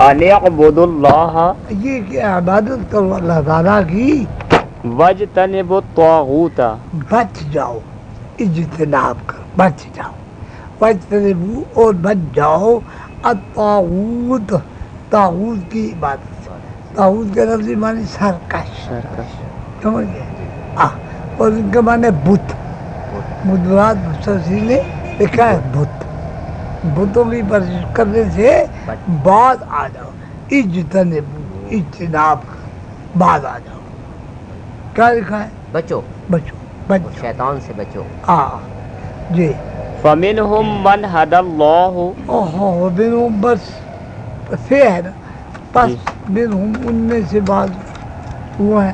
ان اعبدوا اللہ یہ کہ عبادت کرو اللہ تعالیٰ کی، واجتنبوا الطاغوت بچ جاؤ، اجتناب کر، بچ جاؤ، واجتنبوا اور بچ جاؤ الطاغوت، طاغوت کی عبادت سے۔ طاغوت کے لفظی معنی سرکش، سمجھ گئے؟ اور ان کے معنی بت، مدرات مستثین نے لکھا ہے بت، بتوں کی پرستش کرنے سے بعد آ جاؤ، اجتنبوا، اجتناب کر، بعد آ جاؤ۔ کیا لکھا ہے؟ بچو، بچو، بچو، شیطان سے بچو۔ جی۔ فمنہم من ہدی اللہ اوہو منہم، بس سے ہے نا، بس منہم ان میں سے بعض وہ ہیں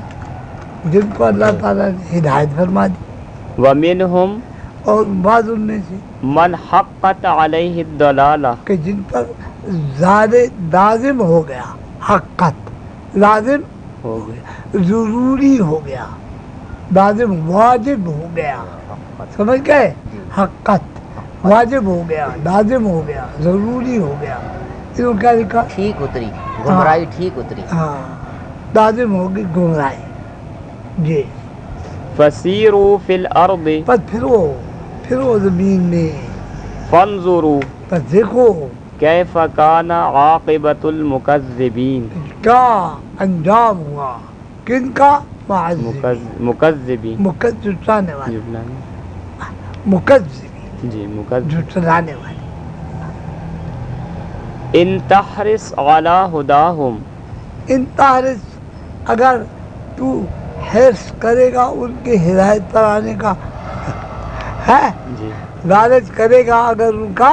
جن کو اللہ تعالیٰ نے ہدایت فرما دی، ومنہم اور بعض ان میں سے من حقت علیہ الضلالہ کہ جن پر لازم ہو گیا، حقت لازم ہو گیا، ضروری ہو گیا، لازم واجب ہو گیا، سمجھ گئے؟ حقت واجب ہو گیا، لازم ہو گیا، ضروری ہو گیا، انہوں نے کیا لکھا؟ ٹھیک اتری، گمراہی ٹھیک اتری۔ ہاں، لازم ہوگی گمراہی۔ جی۔ فسیروا فی الارض پس پھرو زمین میں، فانظروا پس دیکھو کیف کان عاقبۃ المکذبین کیا انجام ہوا کن کا؟ معذبین، مکذبین جھٹلانے والے، مکذبین، جی مکذب۔ جھٹلانے والے۔ ان تحرص علی ہداہم ان تحرص، اگر تو حرص کرے گا ان کی ہدایت پر آنے کا، ہے جی، لالچ کرے گا اگر ان کا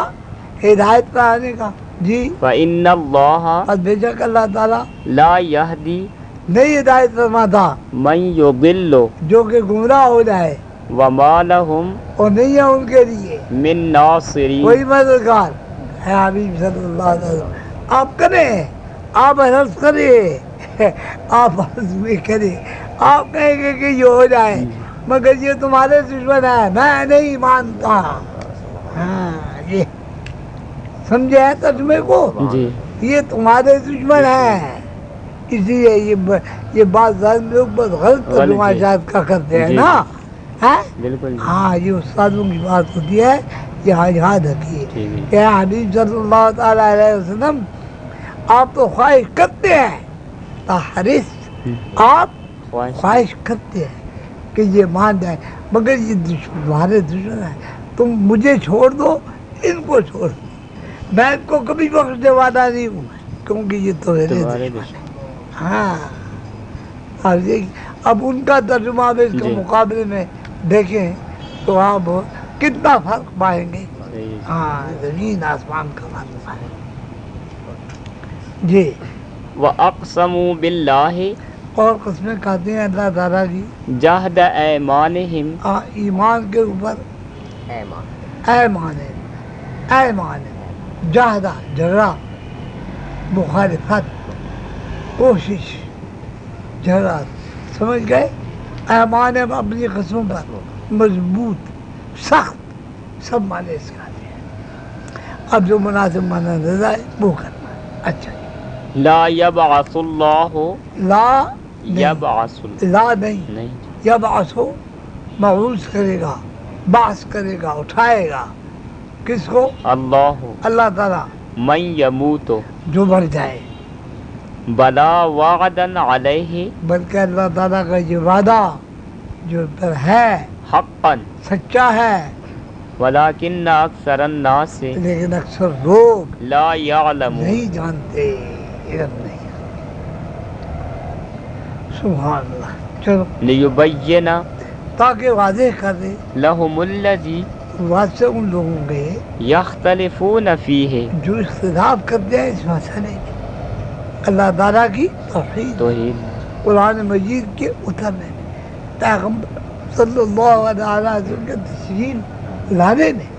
ہدایت پر آنے کا، جی، فإن اللہ اور بے شک اللہ تعالیٰ لا یہدی نہیں ہدایت فرماتا من یضل جو کہ گمراہ ہو جائے، وما لہم اور نہیں ہے ان کے لیے من ناصرین۔ کوئی مددگار ہے۔ حبیب صلی اللہ علیہ وسلم آپ کریں، آپ حرص کریں، آپ حرص میں کریں، آپ کہیں گے کہ یہ ہو جائے مگر یہ تمہارے دشمن ہے، میں نہیں مانتا۔ ہاں، یہ سمجھے ہے ترجمے کو؟ جی، یہ تمہارے دشمن ہیں، اسی لیے یہ بات لوگ بہت غلط ترجمہ شاید کا کرتے ہیں نا، ہے؟ بالکل ہاں، یہ استادوں کی بات ہوتی ہے، یہاں یاد رکھیے ٹھیک ہے۔ کہ حبیب صلی اللہ تعالیٰ علیہ وسلم آپ تو خواہش کرتے ہیں، تحرص، آپ خواہش کرتے ہیں کہ یہ مان جائے مگر یہ تمہارے دشمن ہے، تم مجھے چھوڑ دو، ان کو چھوڑ دو، میں ان کو کبھی بخشنے والا نہیں ہوں کیونکہ یہ تو میرے دشمن ہے۔ ہاں، اب ان کا ترجمہ اب اس کے مقابلے میں دیکھیں تو آپ کتنا فرق پائیں گے۔ ہاں، زمین آسمان کا فرق ہے۔ جی۔ وَأَقْسَمُوا بِاللَّهِ اور قسمیں کھاتے ہیں اللہ تعالیٰ کی جَهْدَ أَيْمَانِهِمْ ایمان کے اوپر، ایمان ہے، ایمان ہے، جہدہ جھگڑا، مخالفت، کوشش، جھگڑا، سمجھ گئے؟ ایمان ہے اپنی قسموں پر، مضبوط، سخت، سب معنی اس کے آتے ہیں۔ اب جو مناسب معنی نظر آئے وہ کرنا ہے۔ اچھا جی۔ لا يبعث اللہ لا یبعث لا نہیں، نہیں، یبعث ہو مبعوث کرے گا، بعث کرے گا، اٹھائے گا، کس کو؟ اللہ اللہ تعالیٰ، من یموت جو مر جائے، بلا وعدا علیہ بلکہ اللہ تعالیٰ کا یہ وعدہ جو پر ہے حقا سچا ہے، ولکن اکثر الناس لیکن اکثر لوگ لا یعلمون نہیں جانتے، علم نہیں۔ سبحان اللہ۔ چلو، لیبین تاکہ واضح کر دے لہم الذی واسطے ان لوگوں کے یختلفون فیہ جو اختلاف کرتے ہیں اس مسئلے میں، اللہ تعالیٰ کی توحید، توحید، قرآن مجید کے اترنے میں، پیغمبر صلی اللہ علیہ وسلم کے تشریف لانے میں،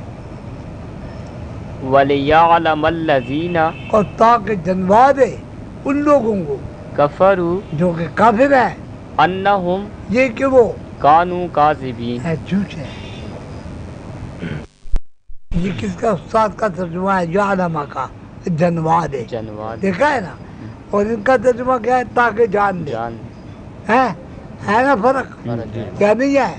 ولیعلم الذین اور تاکہ جنوا دے ان لوگوں کو کفروا جو کہ کافر ہیں، انہم یہ کہ وہ کانوا کاذبین۔ ہے جھوٹ ہے۔ یہ کس کا؟ استاد کا ترجمہ ہے، جو علماء کا، جنوا دے، جنوا دے، دیکھا ہے نا. اور ان کا ترجمہ کیا ہے؟ تاکہ جان دے. جان ہے نا فرق؟ فرق ہے۔ کیا نہیں ہے؟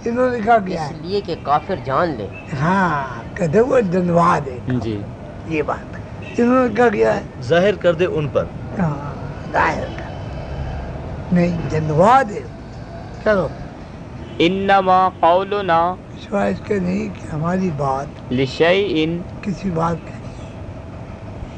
انہوں نے کہا کیا اس ہے؟ لیے کہ کافر جان لے۔ ہاں کہتے وہ جنوا دے، جی، یہ بات. انہوں نے کہا کیا ہے؟ ظاہر کر دے ان پر۔ ہاں ظاہر کر. نہیں جنوا دے. چلو انما قولنا سوائے اس کے نہیں کہ ہماری بات لشیء کسی بات کا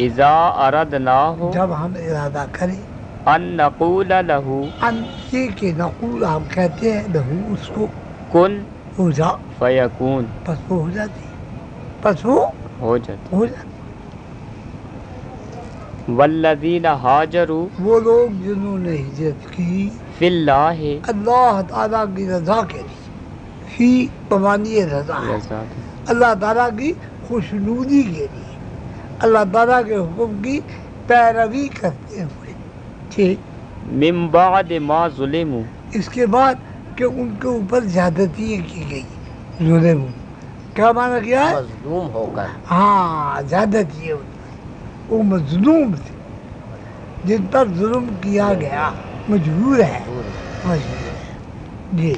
اذا اردناہ جب ہم ارادہ کریں ان نقول له ان یہ کہ نقول ہم کہتے ہیں لہو اس کو کن ہو جا، فیکون، پس وہ ہو جاتی، پس وہ ہو جاتا. ہو جاتی. والذین ہاجروا وہ لوگ جنہوں نے ہجرت کی فی اللہ اللہ تعالیٰ کی رضا کے لیے، فی بمانی رضا ہے، رضا اللہ تعالیٰ کی خوشنودی کے لیے، اللہ تعالیٰ کے حکم کی پیروی کرتے ہوئے. ٹھیک. من بعد ما ظلموا، اس کے بعد کہ ان کے اوپر زیادتیاں کی گئی، ظلم. کیا معنی کیا ہے؟ مظلوم ہو کر۔ ہاں زیادتیاں ان پر، وہ مظلوم تھے، جن پر ظلم کیا گیا، مجبور ہے، مجبور ہے. جی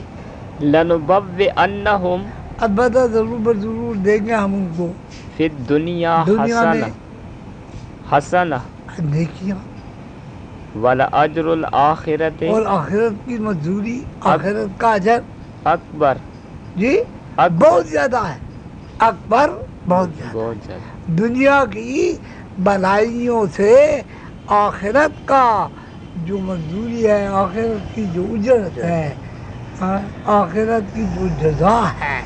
لنبوئنہم البتہ ضرور ضرور دیں گے ہم ان کو فی الدنیا دنیا میں حسنہ حسنہ نیکیاں، ولأجر الآخرۃ اور آخرت کی مزدوری، آخرت کا اجر اکبر، جی اکبر، بہت زیادہ ہے. اکبر بہت زیادہ. بہت زیادہ. دنیا کی بلائیوں سے آخرت کا جو مزدوری ہے، آخرت کی جو اجرت ہے، آخرت کی جو جزا ہے،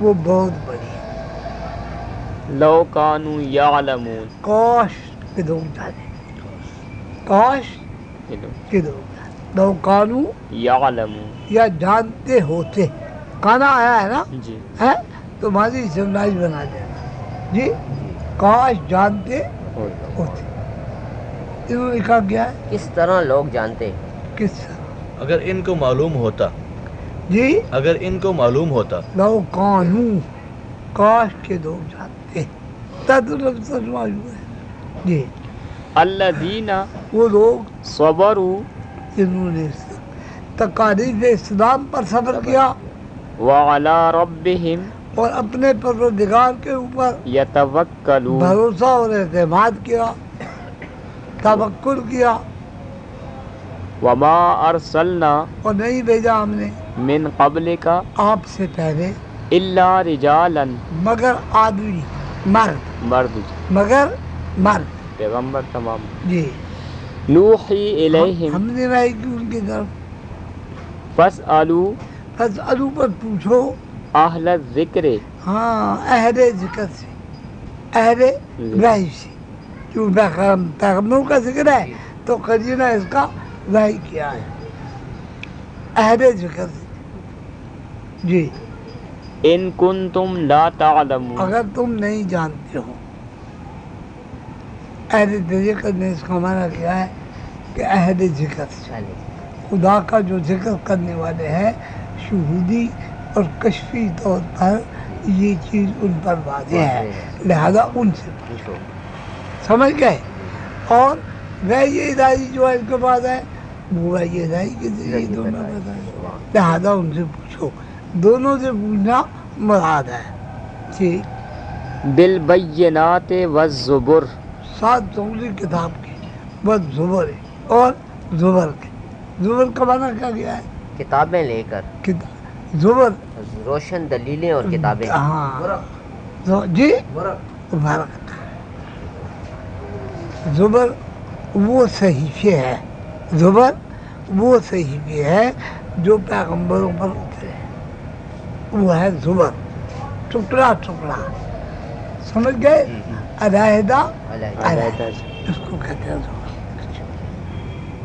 وہ بہت بڑی ہے. لو کانوا یعلمون، کاش کہ لوگ جانے، کاش کہ لوگ جانے. لو کانو یعلمون، یا جانتے ہوتے، کانا آیا ہے نا، جی، ہے تمہاری سمجھ بنا دینا. جی کاش جانتے ہوتے. انہوں نے کہا کیا ہے؟ کس طرح لوگ جانتے؟ کس طرح؟ اگر ان کو معلوم ہوتا، جی اگر ان کو معلوم ہوتا، لو کانو، کاش کے لوگ جانتے. تدرج ترجمہ ہوا ہے. جی الذین وہ لوگ صبروا جنہوں نے تقاریب اسلام پر صبر کیا وعلی ربہم اور اپنے پروردگار کے اوپر یتوکلون، بھروسہ اور اعتماد کیا، توکل کیا. وما ارسلنا اور نہیں بھیجا ہم نے من قبلک آپ سے پہلے الا رجالا، مگر آدمی، مرد، مرد، مگر مرد. پیغمبر تمام. جی نوحی الیہم ہم نے وحی کی ان کی طرف. فاسألوا فاسألوا پر پوچھو، اہل الذکر، ہاں اہل ذکر سے، اہل وحی سے. جو پیغمبروں کا ذکر ہے تو قرینہ اس کا وحی کیا ہے، اہل ذکر سے. جی ان کنتم لا تعلمون، اگر تم نہیں جانتے ہو. اہل ذکر نے اس کا معنی کیا ہے کہ اہل ذکر سے، خدا کا جو ذکر کرنے والے ہیں، شہودی اور کشفی طور پر یہ چیز ان پر واضح ہے، لہذا ان سے پوچھو. سمجھ گئے؟ اور وحی الہی جو ہے ان کے پاس ہے، وہ وحی الہی کے ذریعے دونوں پتا ہے، لہذا ان سے پوچھو. دونوں سے پوچھنا مراد ہے. ٹھیک. بالبینات والزبر، 7 زبری کتاب کے، بس زبر ہے اور زبر کے. زبر کا معنی کیا گیا ہے؟ کتابیں لے کر، زبر روشن دلیلیں اور کتابیں۔ ہاں جی مبارک۔ زبر وہ صحیفے ہے، زبر وہ صحیفے ہے جو پیغمبروں پر اترے، وہ ہے زبر، ٹکڑا ٹکڑا، سمجھ گئے؟ علیحدہ علیحدہ اس کو کہتے ہیں زبر۔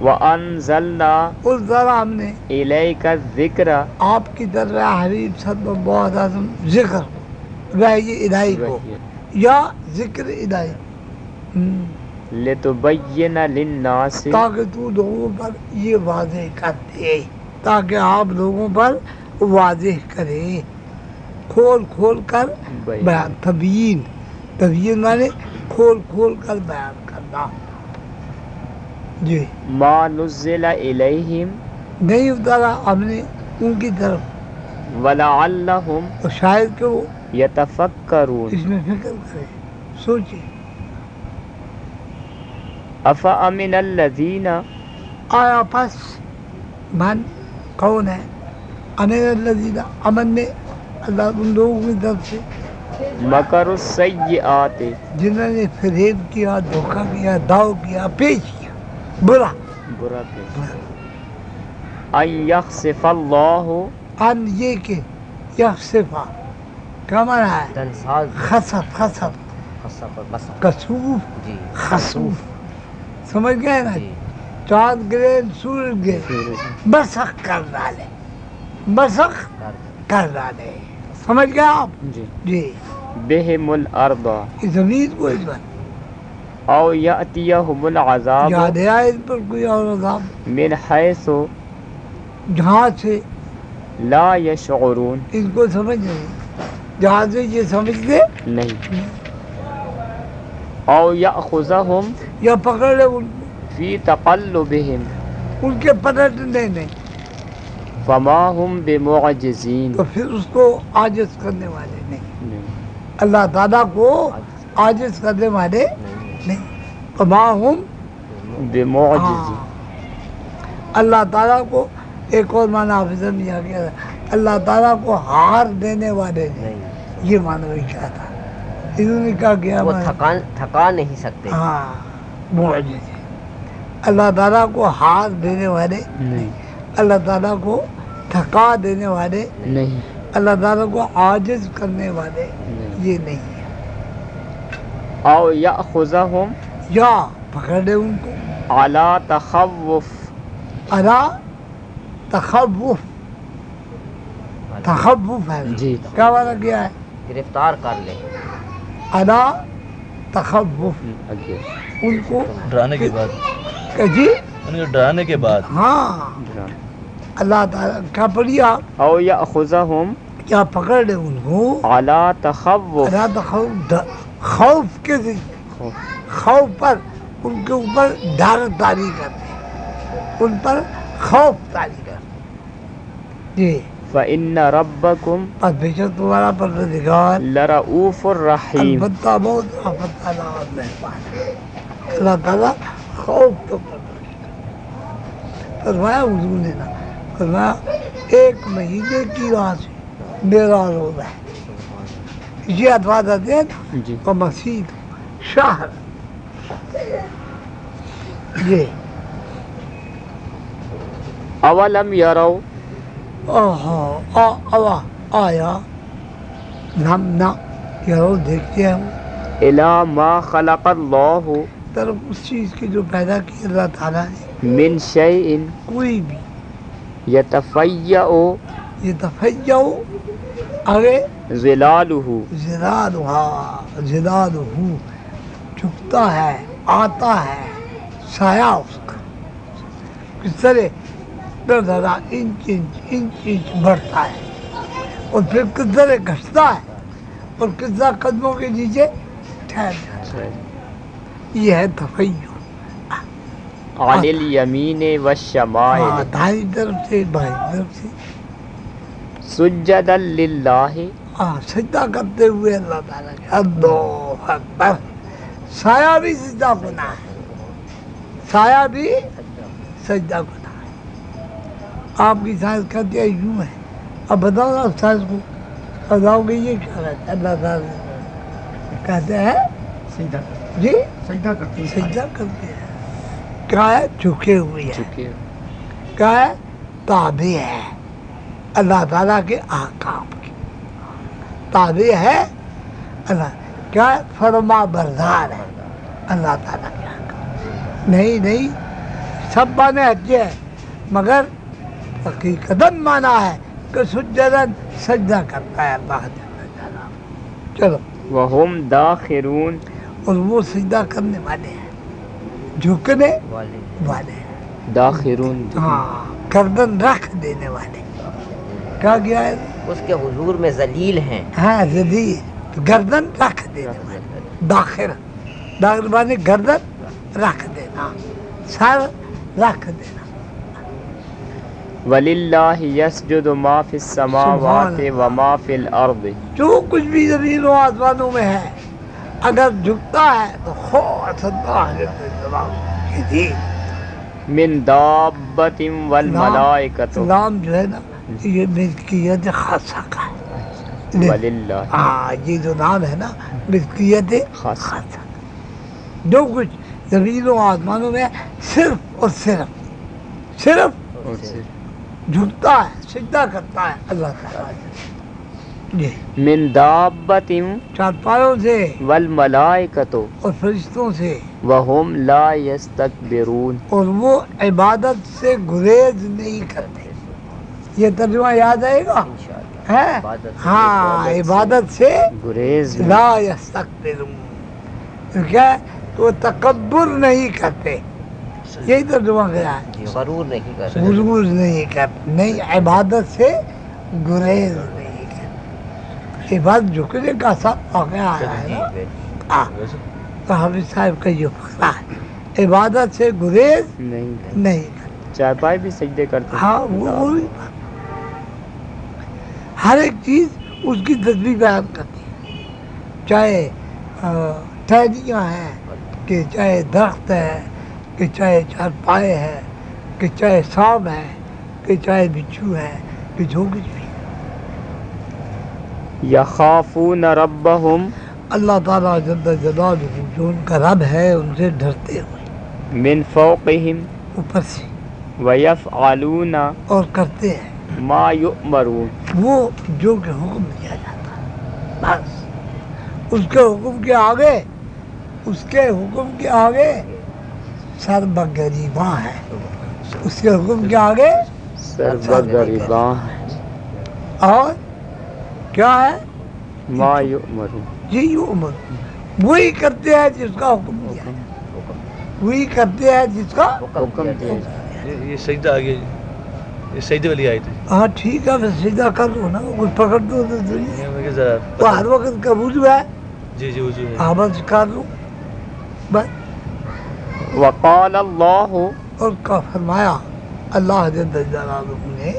وَأَنزَلْنَا اس ذرا ہم نے إِلَيْكَ الذِّكْرَ آپ کی طرح حبیب صلی اللہ علیہ وسلم ذکر وحی الہی کو یا ذکر الہی لِتُبَيِّنَ لِلنَّاسِ تاکہ تو لوگوں پر یہ واضح کر دے، تاکہ آپ لوگوں پر واضح کرے، کھول کھول کر بیان، تبیین تبیین مانے کھول کھول کر بیان کرنا. جی ما نزل الیہم نہیں اتارا ہم نے ان کی طرف ولعلہم تو شاید کہ وہ یتفکرون اس میں فکر کرے سوچے. افامن الذین آیا پس من کون ہے امین الذین امن میں اللہ ان لوگوں کی طرف سے مکر السیئات جنہوں نے فریب کیا دھوکہ کیا داؤ کیا پیش کیا برا برا پیش ان یخسف اللہ ان یہ کہ یخسفا کیا مانا ہے تنساز خسف خسف خصف اور بسف. کسوف جی خسوف سمجھ گئے نا جی چاند گرے سورج گرے مسخ کر ڈالے مسخ کر ڈالے سمجھ گئے آپ جی جی بہم الارض اس زمین کو اس پر او یأتیہم العذاب یاد ہے اس پر کوئی اور عذاب من حیث جہاں سے لا یشعرون ان کو سمجھ نہیں جہاں سے یہ سمجھتے نہیں او یأخذہم یا پکڑ لے ان کو فی تقلبہم ان کے پلٹنے میں فما ہم بمعجزین تو پھر اس کو عاجز کرنے والے نہیں اللہ تعالیٰ کو عاجز کرنے والے نہیں فما ہم بمعجزین اللہ تعالیٰ کو ایک اور معنی حافظ نے آ گیا اللہ تعالیٰ کو ہار دینے والے نہیں نہیں یہ معنی وہی کیا تھا انہوں نے کہا کیا وہ معنی تھکا نہیں سکتے. ہاں معجز ہے. اللہ تعالیٰ کو ہار دینے والے نہیں اللہ تعالیٰ کو تھکا دینے والے نہیں اللہ تعالیٰ کو عاجز کرنے والے نہیں. یہ نہیں ہے. او یأخذہم یا پکڑ لے ان کو علی تخوف ادا تخوف تخوف ہے جی کیا معنی کیا ہے گرفتار کر لے. ادا تخوف اگے ان کو ڈرانے کے بعد کہ جی ان کو ڈرانے کے بعد ہاں اللہ تعالیٰ کیا پڑھی آپ او یأخذہم کیا پکڑ لے ان کو علی تخوف ادا تخوف خوف کے ذریعے خوف پر ان کے اوپر ڈر طاری کرتے ان پر خوف طاری کرتے. جی فإن ربکم پس بے شک تمہارا پروردگار لرؤوف الرحیم البتہ بہت آفت والا اور مہربان ہے. اللہ تعالیٰ خوف تو فرمایا حضور نے نا فرمایا 1 مہینے کی راہ سے میرا روزہ ہے. یہ الفاظ آتے ہیں نا جی اور مسجد شہر یہ اولم یرو آیا ہم نہ یارو دیکھتے ہیں الی ما خلق اللہ طرف اس چیز کی جو پیدا کی اللہ تعالیٰ نے من شیء کوئی بھی یتفیع یہ تفیع آگے ظلالہ زلالہ جھکتا ہے آتا ہے سایہ اس کا کس طرح ذرا انچ بڑھتا ہے اور پھر کس طرح گھستا ہے اور کس طرح قدموں کے نیچے ٹھہر جاتا ہے. یہ ہے تفیع عن الیمین والشمائل دائیں طرف سے بائیں طرف سے سجدا للہ سجدہ کرتے ہوئے اللہ تعالیٰ کے. اللہ اکبر. سایہ بھی سجدہ گناہ ہے سایہ بھی سجدہ گناہ ہے. آپ کی سائنس کہتے ہیں یوں ہے. اب بتاؤ نا سائنس کو بتاؤ کہ یہ کیا کہتے ہیں اللہ تعالیٰ کہتے ہیں سجدہ جی سجدہ کرتے ہیں. سجدہ کرتے ہیں. کیا ہے جھکے ہوئے ہیں. چکے کیا ہے تابع ہے اللہ تعالیٰ کے احکام کی تابع ہے اللہ کیا ہے فرما بردار ہے اللہ تعالیٰ کے احکام. نہیں سب معنی اچھے ہیں مگر حقیقتاً مانا ہے کہ سجدن سجدہ کرتا ہے اللہ جل جلالہ. چلو وہم داخرون اور وہ سجدہ کرنے والے ہیں جھکنے والے والے ہیں. داخرون ہاں گردن رکھ دینے والے. کیا کیا ہے اس کے حضور میں ذلیل ہیں. ہاں ذلیل گردن رکھ دینے والے. داخر داخر مانے گردن رکھ دینا، سر رکھ دینا. وَلِلَّهِ يَسْجُدُ مَا فِي السَّمَاوَاتِ وَمَا فِي الْأَرْضِ. جو کچھ بھی زمین و آسمانوں میں ہے اگر جھکتا ہے تو خود اللہ کی دین. مِن دَابَّةٍ وَالْمَلَائِكَةُ. نام جو ہے نا یہ ملکیت خاصہ کا ہے. وَلِلَّهِ. ہاں یہ جو نام ہے نا ملکیت خاصہ، جو کچھ زمین و آسمانوں میں صرف اور صرف جھکتا ہے، سجدہ کرتا ہے اللہ تعالیٰ. جی مِن دَابَّةٍ چارپایوں سے وَالْمَلَائِكَةُ اور فرشتوں سے، وَهُمْ لَا يَسْتَكْبِرُونَ. اور وہ عبادت سے گریز نہیں کرتے. یہ ترجمہ یاد آئے گا ہے؟ ہاں عبادت سے گریز لا یستکبرون، کیا ہے؟ تو وہ تکبر نہیں کرتے. یہی ترجمہ گیا ہے. جی غرور نہیں کرتے. غرور نہیں کرتے، نہیں عبادت سے گریز نہیں کرتے. عبادت جھکنے کا سب واقعہ آیا ہے نا. تو حافظ صاحب کا یہ فقرہ ہے، عبادت سے گریز نہیں. نہیں کرتے. چارپائی بھی سجدے کرتے ہیں. ہاں وہی بات. ہر ایک چیز اس کی تصویر بیان کرتی ہے، چاہے ٹہنیاں ہیں، کہ چاہے درخت ہے، کہ چاہے چارپائے ہے، کہ چاہے سانپ ہے، کہ چاہے بچھو ہے، کہ جو کچھ بھی. یخافون ربہم اللہ تعالیٰ جل جلالہ جو ان کا رب ہے ان سے ڈرتے ہوئے، من فوقہم اوپر سے، ویفعلون اور کرتے ہیں ما یؤمرون. وہ جو کہ حکم دیا جاتا ہے. بس اس کے حکم کے آگے سر بگریباں ہے. اس کے حکم کے آگے سربگریباں اور کیا ہے؟ ما یؤمرون. یہی عمر وہی کرتے ہیں جس کا حکم دیا ہے، وہی کرتے ہیں جس کا حکم دیا. یہ سجدہ آ گیا. یہ سجدے والی آئی تھی. ہاں ٹھیک ہے میں سجدہ کر لوں نا، کچھ پکڑ دو تو دنیا میں کہ ذرا وہ ہر وقت کا وضو ہے. جی وضو ہے. ہاں بس کر لوں بس. وقال اللہ اور کا فرمایا اللہ جل جلالہ نے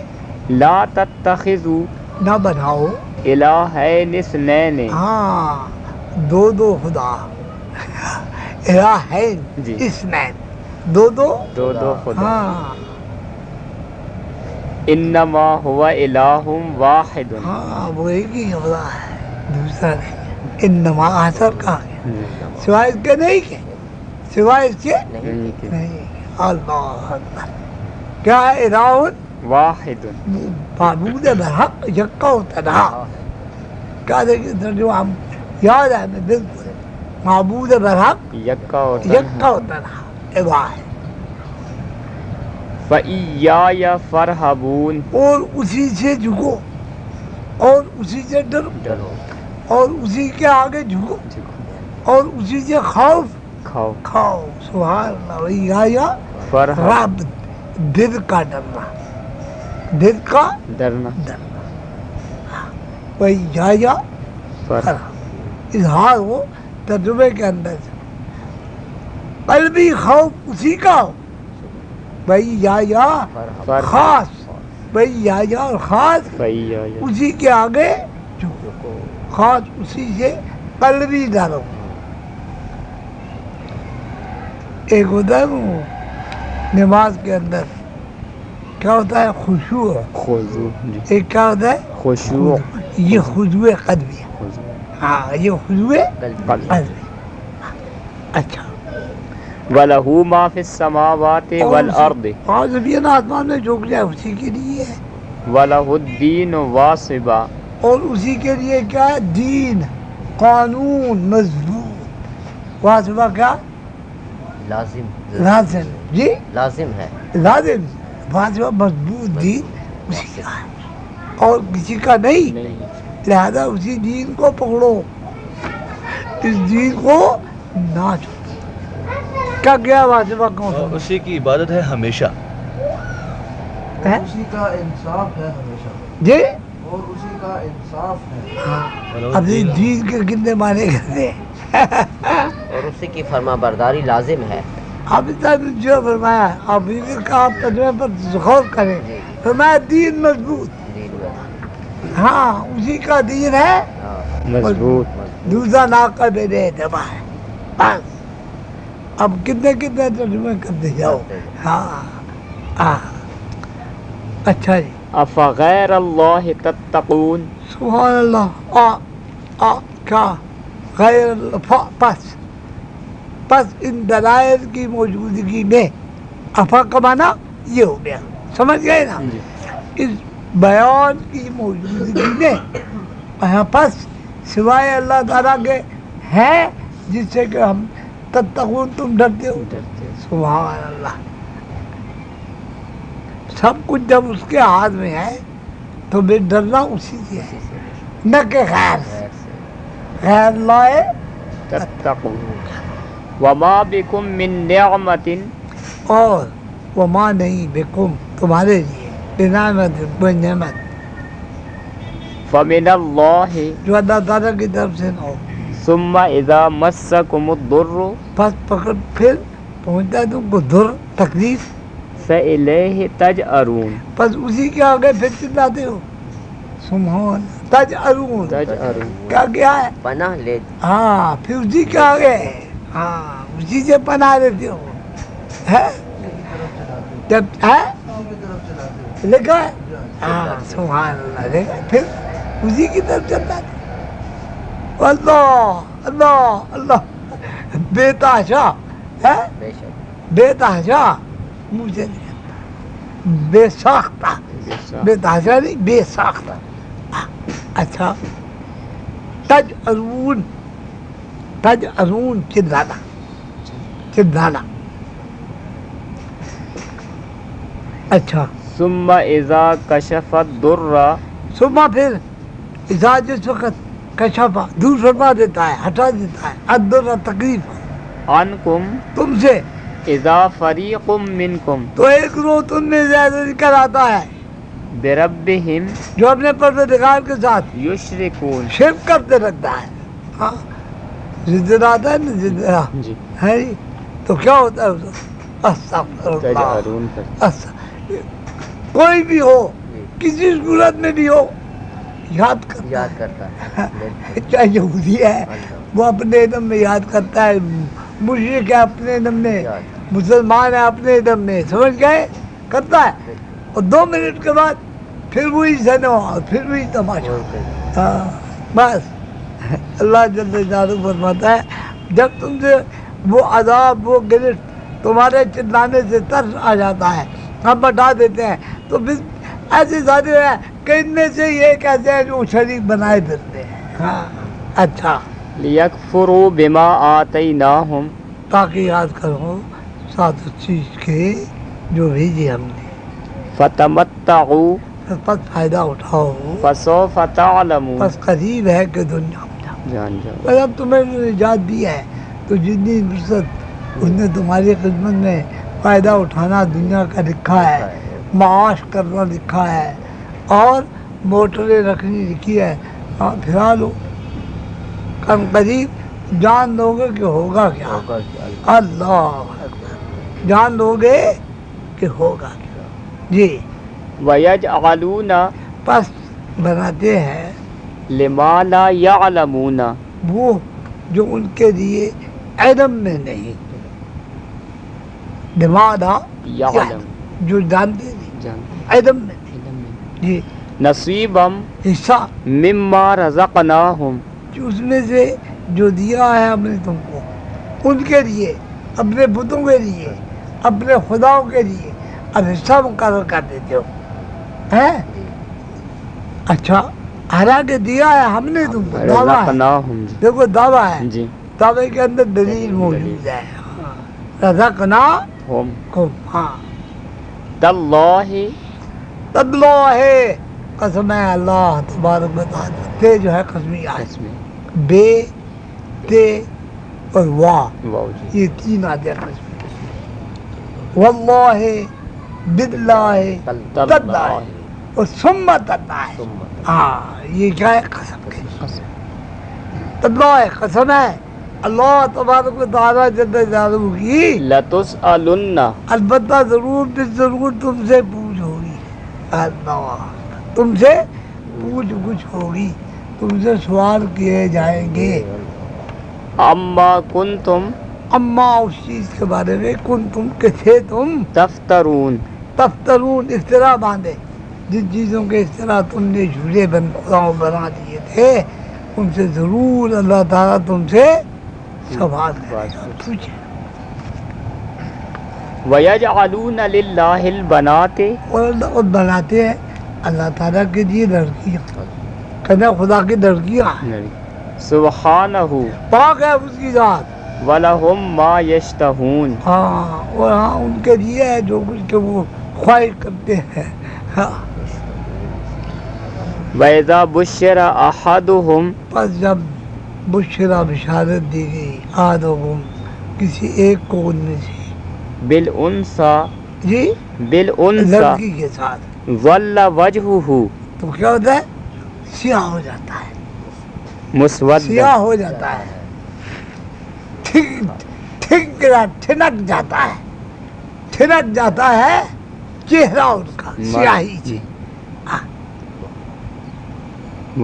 لا تتخذوا نہ بناؤ الہین اثنین. ہاں دو خدا الہین جی. اثنین دو دو خدا. ہاں انما هو الہ واحد. ہاں وہ ایک ہی خدا ہے، دوسرا نہیں. انما حاصل کہا گیا سوائے اس کے نہیں کہ سوائے اس کے نہیں. اللہ اکبر. کیا ہے؟ الہ واحد. معبود برحق یکا و تنہا. کیا دیکھیں ترجمہ ہم یاد ہے ہمیں بالکل. معبود برحق یکا و یکا و تنہا واحد. فَإِيَّایَ فَارْہَبُونَ. اور اسی سے جھکو اور اسی سے ڈرو اور اسی کے آگے جھکو اور اسی سے خوف کھاؤ. سبحان اللہ. وَإِيَّایَ فرحب رب دل کا ڈرنا، دل کا ڈرنا. وَإِيَّایَ فرحب اظہار ہو ترجمے کے اندر سے. قلبی خوف اسی کا ہو. وَإِيَّایَ خاص، وَإِيَّایَ اور خاص فَإِيَّایَ اسی کے آگے جھکو، خاص اسی سے قلبی ڈرو. ایک ہوتا ہے وہ نماز کے اندر کیا ہوتا ہے؟ خشوع. خضوع. جی. ایک کیا ہوتا ہے؟ خشوع. یہ خضوع قلبی ہے. ہاں یہ خضوع قلب. قلبی. اچھا. وَلَهُ مَا فِي السَّمَاوَاتِ وَالْأَرْضِ اور زمین آسمان میں جو کچھ ہے اسی کے لیے ہے. وَلَهُ الدِّينُ وَاصِبًا. اور اسی کے لیے کیا ہے؟ دین، قانون مضبوط. واسبہ کیا؟ لازم لازم. جی لازم ہے. لازم. واسبہ مضبوط دین اسی کا ہے اور کسی کا نہیں. لہذا اسی دین کو پکڑو، اس دین کو نہ چھوڑو. کیا گیا واسبہ کون اور سا؟ اسی کی عبادت ہے ہمیشہ. ہے؟ اسی کا انصاف ہے ہمیشہ، جی اور اسی کا انصاف ہے. اپنی دین کے کتنے معنی کرتے ہیں. اور اسی کی فرما برداری لازم ہے. ابھی تک جو فرمایا اب ان کا آپ تجربے پر غور کریں. فرمایا دین مضبوط. دین میں ہاں اسی کا دین ہے مضبوط. دوسرا ناقہ میرے دبا ہے بس. اب کتنے ترجمے کرتے جاؤ. ہاں اچھا جی. افغیر اللہ تتقون. سبحان اللہ. کیا غیر اللہ پس ان دلائل کی موجودگی میں افا کا معنی یہ ہو گیا. سمجھ گئے نا. اس بیان کی موجودگی میں یہاں پس سوائے اللہ تعالیٰ کے ہیں جس سے کہ ہم تتقون تم ڈرتے ہو. سبحان اللہ. سب کچھ جب اس کے ہاتھ میں ہے تو بے ڈرنا اسی سے ہے نہ کہ خیر سے. غیر لائے تتقون. وما بکم من نعمت. اور وما نہیں بکم تمہارے لیے بنعمت کوئی نعمت فمن اللہ. جو اللہ تعالیٰ کی طرف سے نہ ہو. ثم اذا مسکم الضر. پس پکڑ پھر پہنچتا ہے تم کو در تکلیف. فإلیہ تجأرون. پس اسی کے آگے پھر چلاتے ہو. سبحان تجأرون. کیا ہے پناہ لے. ہاں پھر اسی کے آگے ہاں اسی سے پناہ لیتے ہو. ہے جب ہے لکھا ہے ہاں سبحان اللہ. دیکھا پھر اسی کی طرف چلتا ہے. اللہ اللہ اللہ. بے تحاشا ہے بے شک. بے تحاشا مجھے نہیں بے ساختہ. بے تحاشا نہیں بے ساختہ. اچھا تجأرون. تجأرون چلانا. اچھا ثم اذا کشف الضر. صبح پھر اذا جس وقت کشفا دور فرما دیتا ہے ہٹا دیتا ہے الضر تکلیف عنکم. تم سے. اذا فریق منکم تو ایک روح تم میں زیادہ نکل آتا ہے بربہم جو اپنے پروردگار کے ساتھ یشرکون. شرک کرتے رکھتا ہے. ہاں زدر آتا ہے نا زدرا جی. ہے جی. تو کیا ہوتا ہے اس کو استغفر اللہ. تجأرون کرتے. کوئی بھی ہو کسی صورت میں بھی ہو یاد کرتا یاد کرتا ہے. چاہے یہودی ہے وہ اپنے دم میں یاد کرتا ہے. مشرک ہے اپنے دم میں. مسلمان ہے اپنے دم میں. سمجھ گئے کرتا ہے. اور 2 منٹ کے بعد پھر وہی سنو اور پھر وہی تماشا. ہاں بس اللہ جل جلالہ فرماتا ہے جب تم سے وہ عذاب وہ گرفت تمہارے چلانے سے ترس آ جاتا ہے ہم بتا دیتے ہیں تو پھر ایسے سارے ہیں کہ ان میں سے یہ کہتے ہیں جو شریک بنائے پھرتے ہیں. ہاں اچھا لیکفروا بما آتیناہم. تاکہ یاد کرو ساتھ اس چیز کے جو بھیجی ہم نے. فتمتعوا پس فائدہ اٹھاؤ. فسوف تعلمون. بس قریب ہے کہ دنیا میں جاؤ. جان جاؤ. بس اب تمہیں نجات دی ہے تو جتنی فرصت اس نے تمہاری خدمت میں فائدہ اٹھانا دنیا کا لکھا ہے. معاش کرنا لکھا ہے اور موٹریں رکھنی لکھی ہے. ہاں پھرا لو. کم قریب جان لو گے کہ ہوگا کیا. ہوگا کیا. اللہ اکبر. جان لو گے کہ ہوگا کیا. جی. وَيَجْعَلُونَ پس بناتے ہیں لِمَا لَا يَعْلَمُونَ. وہ جو ان کے لیے علم میں نہیں. دماغ یعلم جو جانتے نہیں جانتے. علم میں نہیں. جی. نصیبم حصہ مما رزقناہم. اس میں سے جو دیا ہے ہم نے تم کو ان کے لیے اپنے بتوں کے لیے اپنے خداؤں کے لیے اب حصہ مقرر کر دیتے ہو ہیں. اچھا حالانکہ دیا ہے ہم نے تم کو. دعویٰ ہے. رزقناہم. دیکھو دعویٰ ہے. جی. دعوے کے اندر دلیل موجود ہے. رزقناہم. ہم ہاں تاللہ اللہ قسم ہے اللہ تبارک و تعالیٰ. تے جو ہے قسمی آئے بے تے اور واہ واو جی. یہ 3 آتے ہیں قسمی. واللہ باللہ تاللہ اور ثم تاللہ. ہاں یہ کیا ہے قسم کے. تاللہ قسم ہے اللہ تبارک و تعالیٰ جل جلالہ کی لتسألن البتہ ضرور بے ضرور تم سے پوچھ ہوگی، اللہ تم سے پوچھ گچھ ہوگی، تم سے سوال کیے جائیں گے اما کنتم اما اس چیز کے بارے میں کن تم کہ تھے تم تفترون تفترون افترا باندھے، جن چیزوں کے اس طرح تم نے جھولے بنا دیے تھے ان سے ضرور اللہ تعالیٰ تم سے سوال کرے گا، پوچھے وَيَجْعَلُونَ لِلَّهِ الْبَنَاتِ اور بناتے ہیں اللہ تعالیٰ کے لیے لڑکیاں، کہنا خدا کی لڑکیاں ہیں، سبحانہ پاک ہے اس کی ذات، وَلَهُمْ مَا يَشْتَهُونَ ہاں اور ہاں ان کے لیے ہے جو کچھ کہ وہ خواہش کرتے ہیں، ہاں وَإِذَا بُشِّرَ أَحَدُهُمْ پس جب بشرا بشارت دی گئی آدم کسی ایک کو ان میں سے بِالْأُنْثَى جی بِالْأُنْثَى لڑکی کے ساتھ ظَلَّ وَجْهُهُ تو کیا ہوتا ہے سیاہ ہو جاتا ہے، مُسْوَدًّا سیاہ ہو جاتا ہے، ٹھنک جاتا ہے، ٹھنک جاتا ہے چہرہ ان کا سیاہی سے،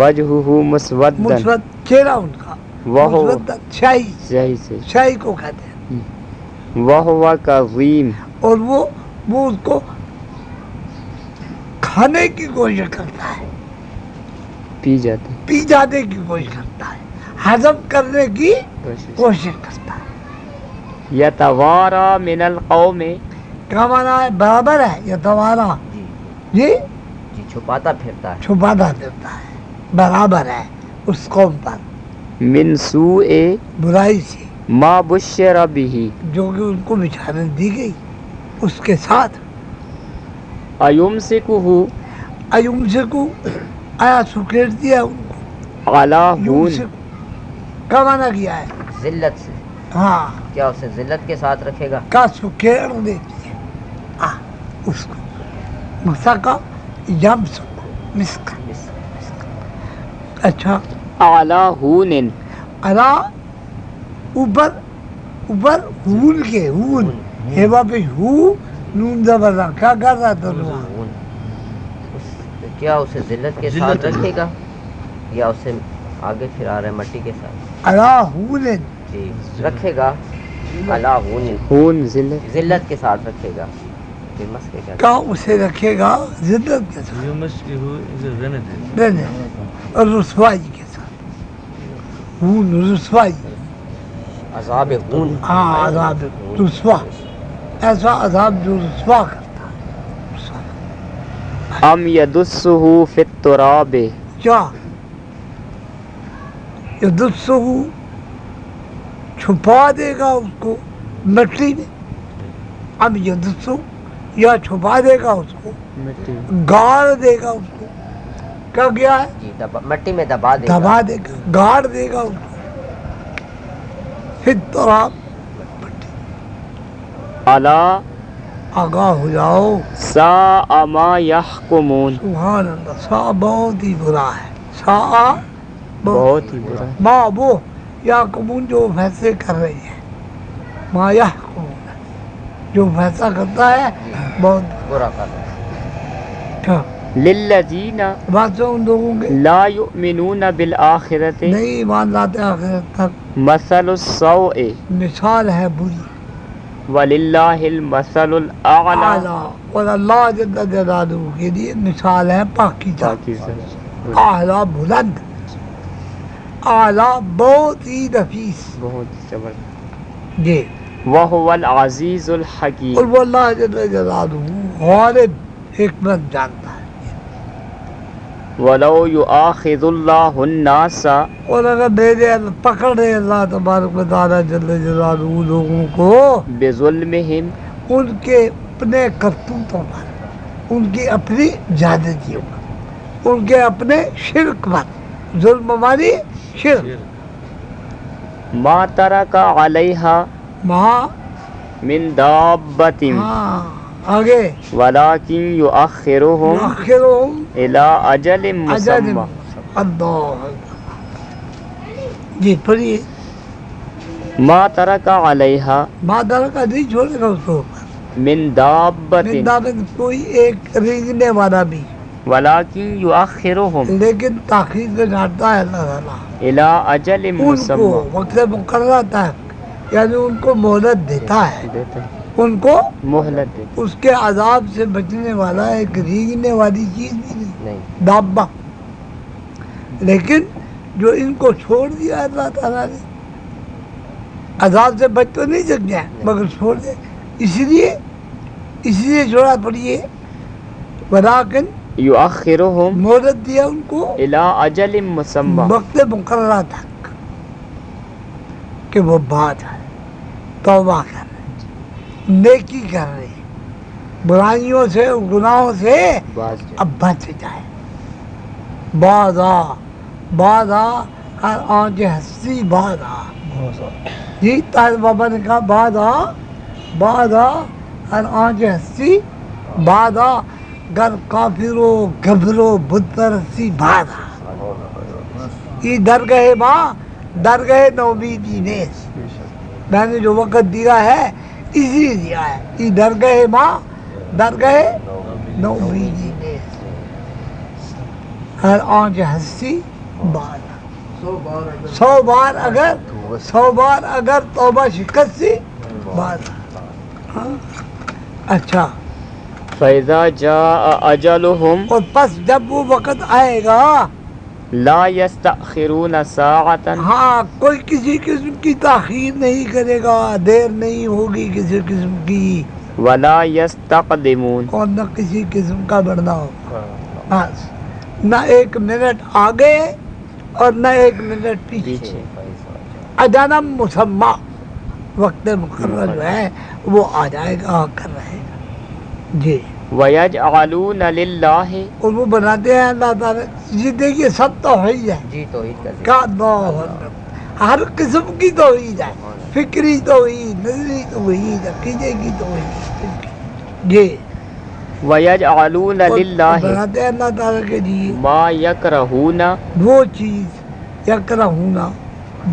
وَجْهُهُ مُسْوَدًّا مثبت چہرہ ان کا وَهُوَ مثبت شاہی صحیح سے شاہی کو کہتے ہیں، وَهُوَ كَظِيمٌ اور وہ اس کو کھانے کی کوشش کرتا ہے، پی جاتے پی جانے کی کوشش کرتا ہے، ہضم کرنے کی کوشش کرتا ہے، يَتَوَارَى مِنَ الْقَوْمِ کیا مانا ہے برابر ہے یا توارا جی جی جی چھپاتا پھرتا ہے چھپاتا دیتا ہے، برابر ہے اس قوم پر مِنْ سُوءِ برائی سے مَا بُشِّرَ بِهِ جو کہ ان کو بشارت دی گئی اس کے ساتھ، أَيُمْسِكُهُ ایوم سے کو آیا سکیٹ دیا ان کو، عَلَى یوم هُونٍ سے کا مانا کیا ہے، ذلت سے، ہاں کیا اسے ذلت کے ساتھ رکھے گا؟ کا سکیڑ دیتی ہے اس کو، مسا کا یم سکو مسک، اچھا عَلَى هُونٍ الا اوپر ہون کے ہون ہیوا پہ ہو نون زبر رکھ، کیا کر رہا تھا وہاں کیا اسے ذلت کے ساتھ رکھے گا یا اسے آگے پھرا رہے مٹی کے ساتھ؟ الا ہون جی رکھے گا، اللہ ہون ذلت ذلت کے ساتھ رکھے گا، پھر مسکے کیا کا اسے رکھے گا ذلت کے ساتھ رہنے اور رسوائی کے ساتھ، ہون رسوائی، عذاب خون، ہاں عذاب رسوا، ایسا عذاب جو رسوا کرتا ہے، رسوا۔ ام يدسه في التراب کیا یدسہ چھپا دے گا اس کو مٹی میں، اب یدسہ یا چھپا دے گا اس کو، گاڑ دے گا اس کو، کیا گیا ہے جی مٹی میں دبا دے گا، دبا دے گا، گاڑ دے گا اس کو، پھر تراب الا آگاہ ہو جاؤ، ساء ما يحكمون سبحان اللہ، سا بہت ہی برا ہے، سا بہت ہی برا ماں وہ یا کمون جو فیصلے کر رہی ہے، ما یحکمون جو فیصلہ کرتا ہے بہت برا کر رہا ہے۔ اچھا، للذین بات سے ان لوگوں کے لا یؤمنون بالآخرۃ نہیں ایمان لاتے آخرت تک، مثل السوء مثال ہے بری، وللہ المثل الاعلی اعلیٰ اور اللہ جل جلالہ کے لیے مثال ہے پاکیزہ، اعلیٰ بلند، اعلیٰ بہت ہی نفیس، بہت زبردست، جی وہو العزیز اور الحکیم، وہ اللہ جل جلالہ غالب حکمت جانتا ہے، ولو یؤاخذ اللہ الناس اور اگر پکڑ رہے اللہ تبارک و تعالیٰ جل جلالہ لوگوں کو بظلمہم ان کے اپنے کرتوتوں پر، ان کی اپنی زیادتیوں پر، ان کے اپنے شرک پر، ظلم مانی شرک، ما ترک علیہا ماں من دابۃ ہاں آگے ولکن یؤخرہم آخرہم الی اجل اجل مسمى اللہ جی پڑھیے ما ترک علیہا مادر کا نہیں چھوڑے گا اس کو من دابت میں کوئی ایک رینگنے والا بھی، ولیکن یؤخرہم لیکن تاخیر سے ڈالتا ہے اللہ تعالیٰ الی اجل ان کو مسمى وقت مقررہ تک، یعنی ان کو مہلت دیتا ہے، ان کو مہلت دے اس کے عذاب سے بچنے والا ایک رینگنے والی چیز بھی نہیں، دابہ۔ لیکن جو ان کو چھوڑ دیا اللہ تعالیٰ نے، عذاب سے بچ تو نہیں سک گیا مگر چھوڑ دے، اس لیے چھوڑا پڑیے، ولیکن یؤخرہم مہلت دیا ان کو الی اجل مسمى وقت مقررہ تک کہ وہ بات ہے توبہ کر رہے، نیکی کر رہے، برائیوں سے گناہوں سے باز اب بچ جائے۔ بعض ہر آنچ ہستی بعض جی طاہر بابا نے کہا بعض ہر آنچ ہستی بعض گر کافرو گبرو بت پرستی بعض یہ درگاہ نومیدی نیس، میں نے جو وقت دیا ہے اسی دیا ہے، یہ درگاہ نومیدی نیس، ہر آنچ ہستی بعض 100 بار اگر توبہ شکستی بعض۔ اچھا، فَإِذَا جَاءَ أَجَلُهُمْ اور پس جب وہ وقت آئے گا، لَا يَسْتَأْخِرُونَ سَاعَةً ہاں کوئی کسی قسم کی تاخیر نہیں کرے گا، دیر نہیں ہوگی کسی قسم کی، وَلَا يَسْتَقْدِمُونَ اور نہ کسی قسم کا بڑھنا ہوگا، بس نہ ایک منٹ آگے اور نہ ایک منٹ پیچھے، اجانا مسمى وقت مقرر جو ہے وہ آ جائے گا، آ کر رہے گا جی۔ وَيَجْعَلُونَ لِلَّهِ اور وہ بناتے ہیں اللہ تعالیٰ، یہ دیکھیے سب توحید ہے، جی توحید کا ذکر۔ کیا اللہ اکبر، ہر قسم کی توحید ہے، فکری توحید، نظری توحید، عقیدے کی توحید جی۔ وَيَجْعَلُونَ اور لِلَّهِ بناتے ہیں اللہ تعالیٰ کے لیے مَا يَكْرَهُونَ وہ چیز یکرہونا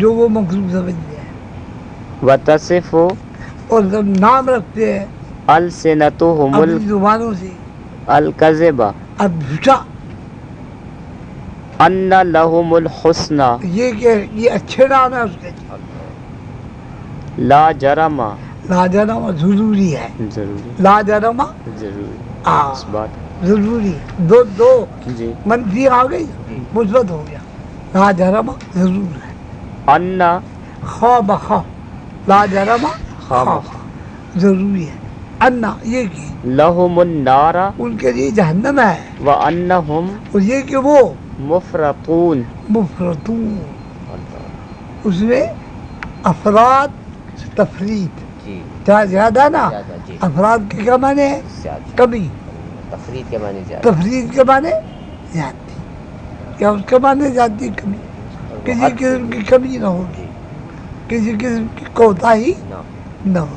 جو وہ مکروہ سمجھتے ہیں، وَتَصِفُ اور جب نام رکھتے ہیں أَلْسِنَتُهُمُ اپنی زبانوں سے الْكَذِبَ اب جھوٹا، أَنَّ لَهُمُ الْحُسْنَى یہ کہ یہ اچھے نام ہے اس کے، لا جرم لاجرم ضروری ہے، ضروری لاجرم ضروری ہاں اس بات ضروری، دو جی منفی آ گئی مثبت ہو گیا، لاجرم ضرور ہے، ان خواہ بخواہ لاجرم خواہ خواہ بخواہ ضروری ہے، انا یہ کہ لہم النار ان کے لیے جہنم ہے، وانہم اور یہ کہ وہ مفرطون مفرطون، اس میں افراد تفرید جی زیادہ نا، زیادہ، جی افراد کے کیا معنی ہے؟ زیادہ، کمی، تفرید کے معنی زیادہ، تفرید کے معنی زیادتی، یا اس کے معنی زیادتی کمی، کسی قسم کی کمی نہ ہوگی، کسی قسم کی کوتاہی نہ نہ ہو۔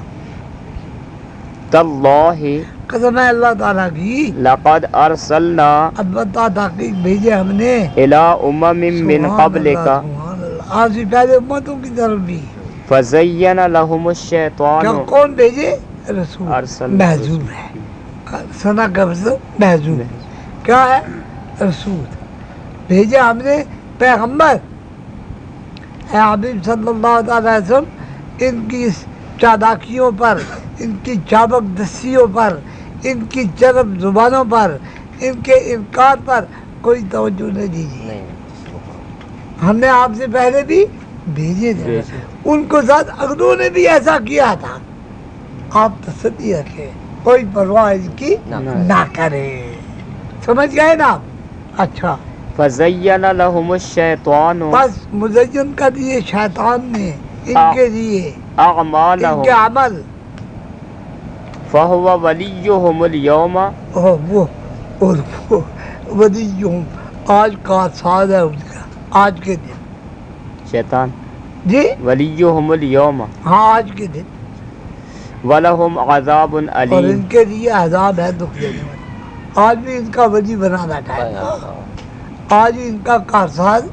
تاللہ قسم ہے اللہ تعالیٰ کی، لقد ارسلنا البتہ تحقیق بھیجے ہم نے الى امم من قبلک سبحان اللہ، آپ سے پہلے امتوں کی طرف بھی، فزین لهم کیا الشیطان کون بھیجے؟ رسول ارسل محضور ہے، سنا کا مطلب محضور کیا ہے؟ رسول بھیجے ہم نے پیغمبر، اے حبیب صلی اللہ تعالی وسلم، ان کی چالاکیوں پر، ان کی چابک دستیوں پر، ان کی چرب زبانوں پر، ان کے انکار پر کوئی توجہ نہ دیجیے، نہیں ہم نے آپ سے پہلے بھی بھیجے تھے، ان کو ساتھ اگلوں نے بھی ایسا کیا تھا، آپ تسلی رکھیں، کوئی پرواہ اس کی نہ کریں، سمجھ گئے نا آپ؟ اچھا، فزین لهم الشیطان بس مزین کر دیے شیطان نے ان کے لیے ان کے اعمالهم عمل، فهو ولیهم اليوم اور وہ ولیہم آج کا ساز ہے ان کا، آج کے دن شیطان جی، ولیهم اليوم ہاں آج کے دن، ولهم عذاب اور علیم ان کے لیے عذاب ہے دکھ دینے والا، آج بھی ان کا ولی بنا بیٹھا ہے، آج ان کا کارساز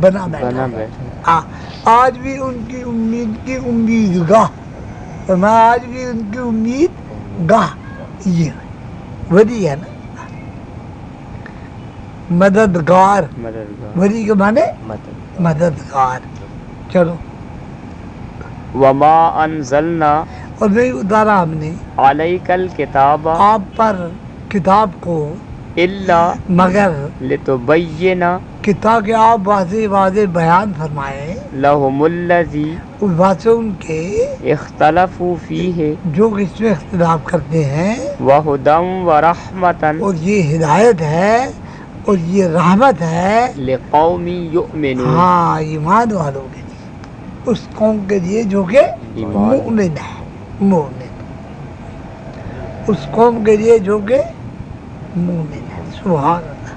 بنا بیٹھا ہے، بیٹھا ہاں آج بھی ان کی امید کی امیدگاہ، میں آج بھی ان کی امید گاہ، یہ ولی ہے نا، مددگار، مددگار ولی کے معنی مدد مددگار. چلو. وما انزلنا اور نہیں اتارا ہم نے علیک الکتاب آپ پر کتاب کو الا مگر لتبین کہ تاکہ آپ واضح واضح بیان فرمائیں لهم الذی اس بات سے ان کے اختلفوا فیہ جو اس میں اختلاف کرتے ہیں، وہدی ورحمۃ اور یہ ہدایت ہے اور یہ رحمت ہے لقوم یؤمنون. ہاں ایمان والوں کے لیے، اس قوم کے لیے جو کہ ایمان. مومن ہے، مومن، اس قوم کے لیے جو کہ مومن ہے. سبحان اللہ.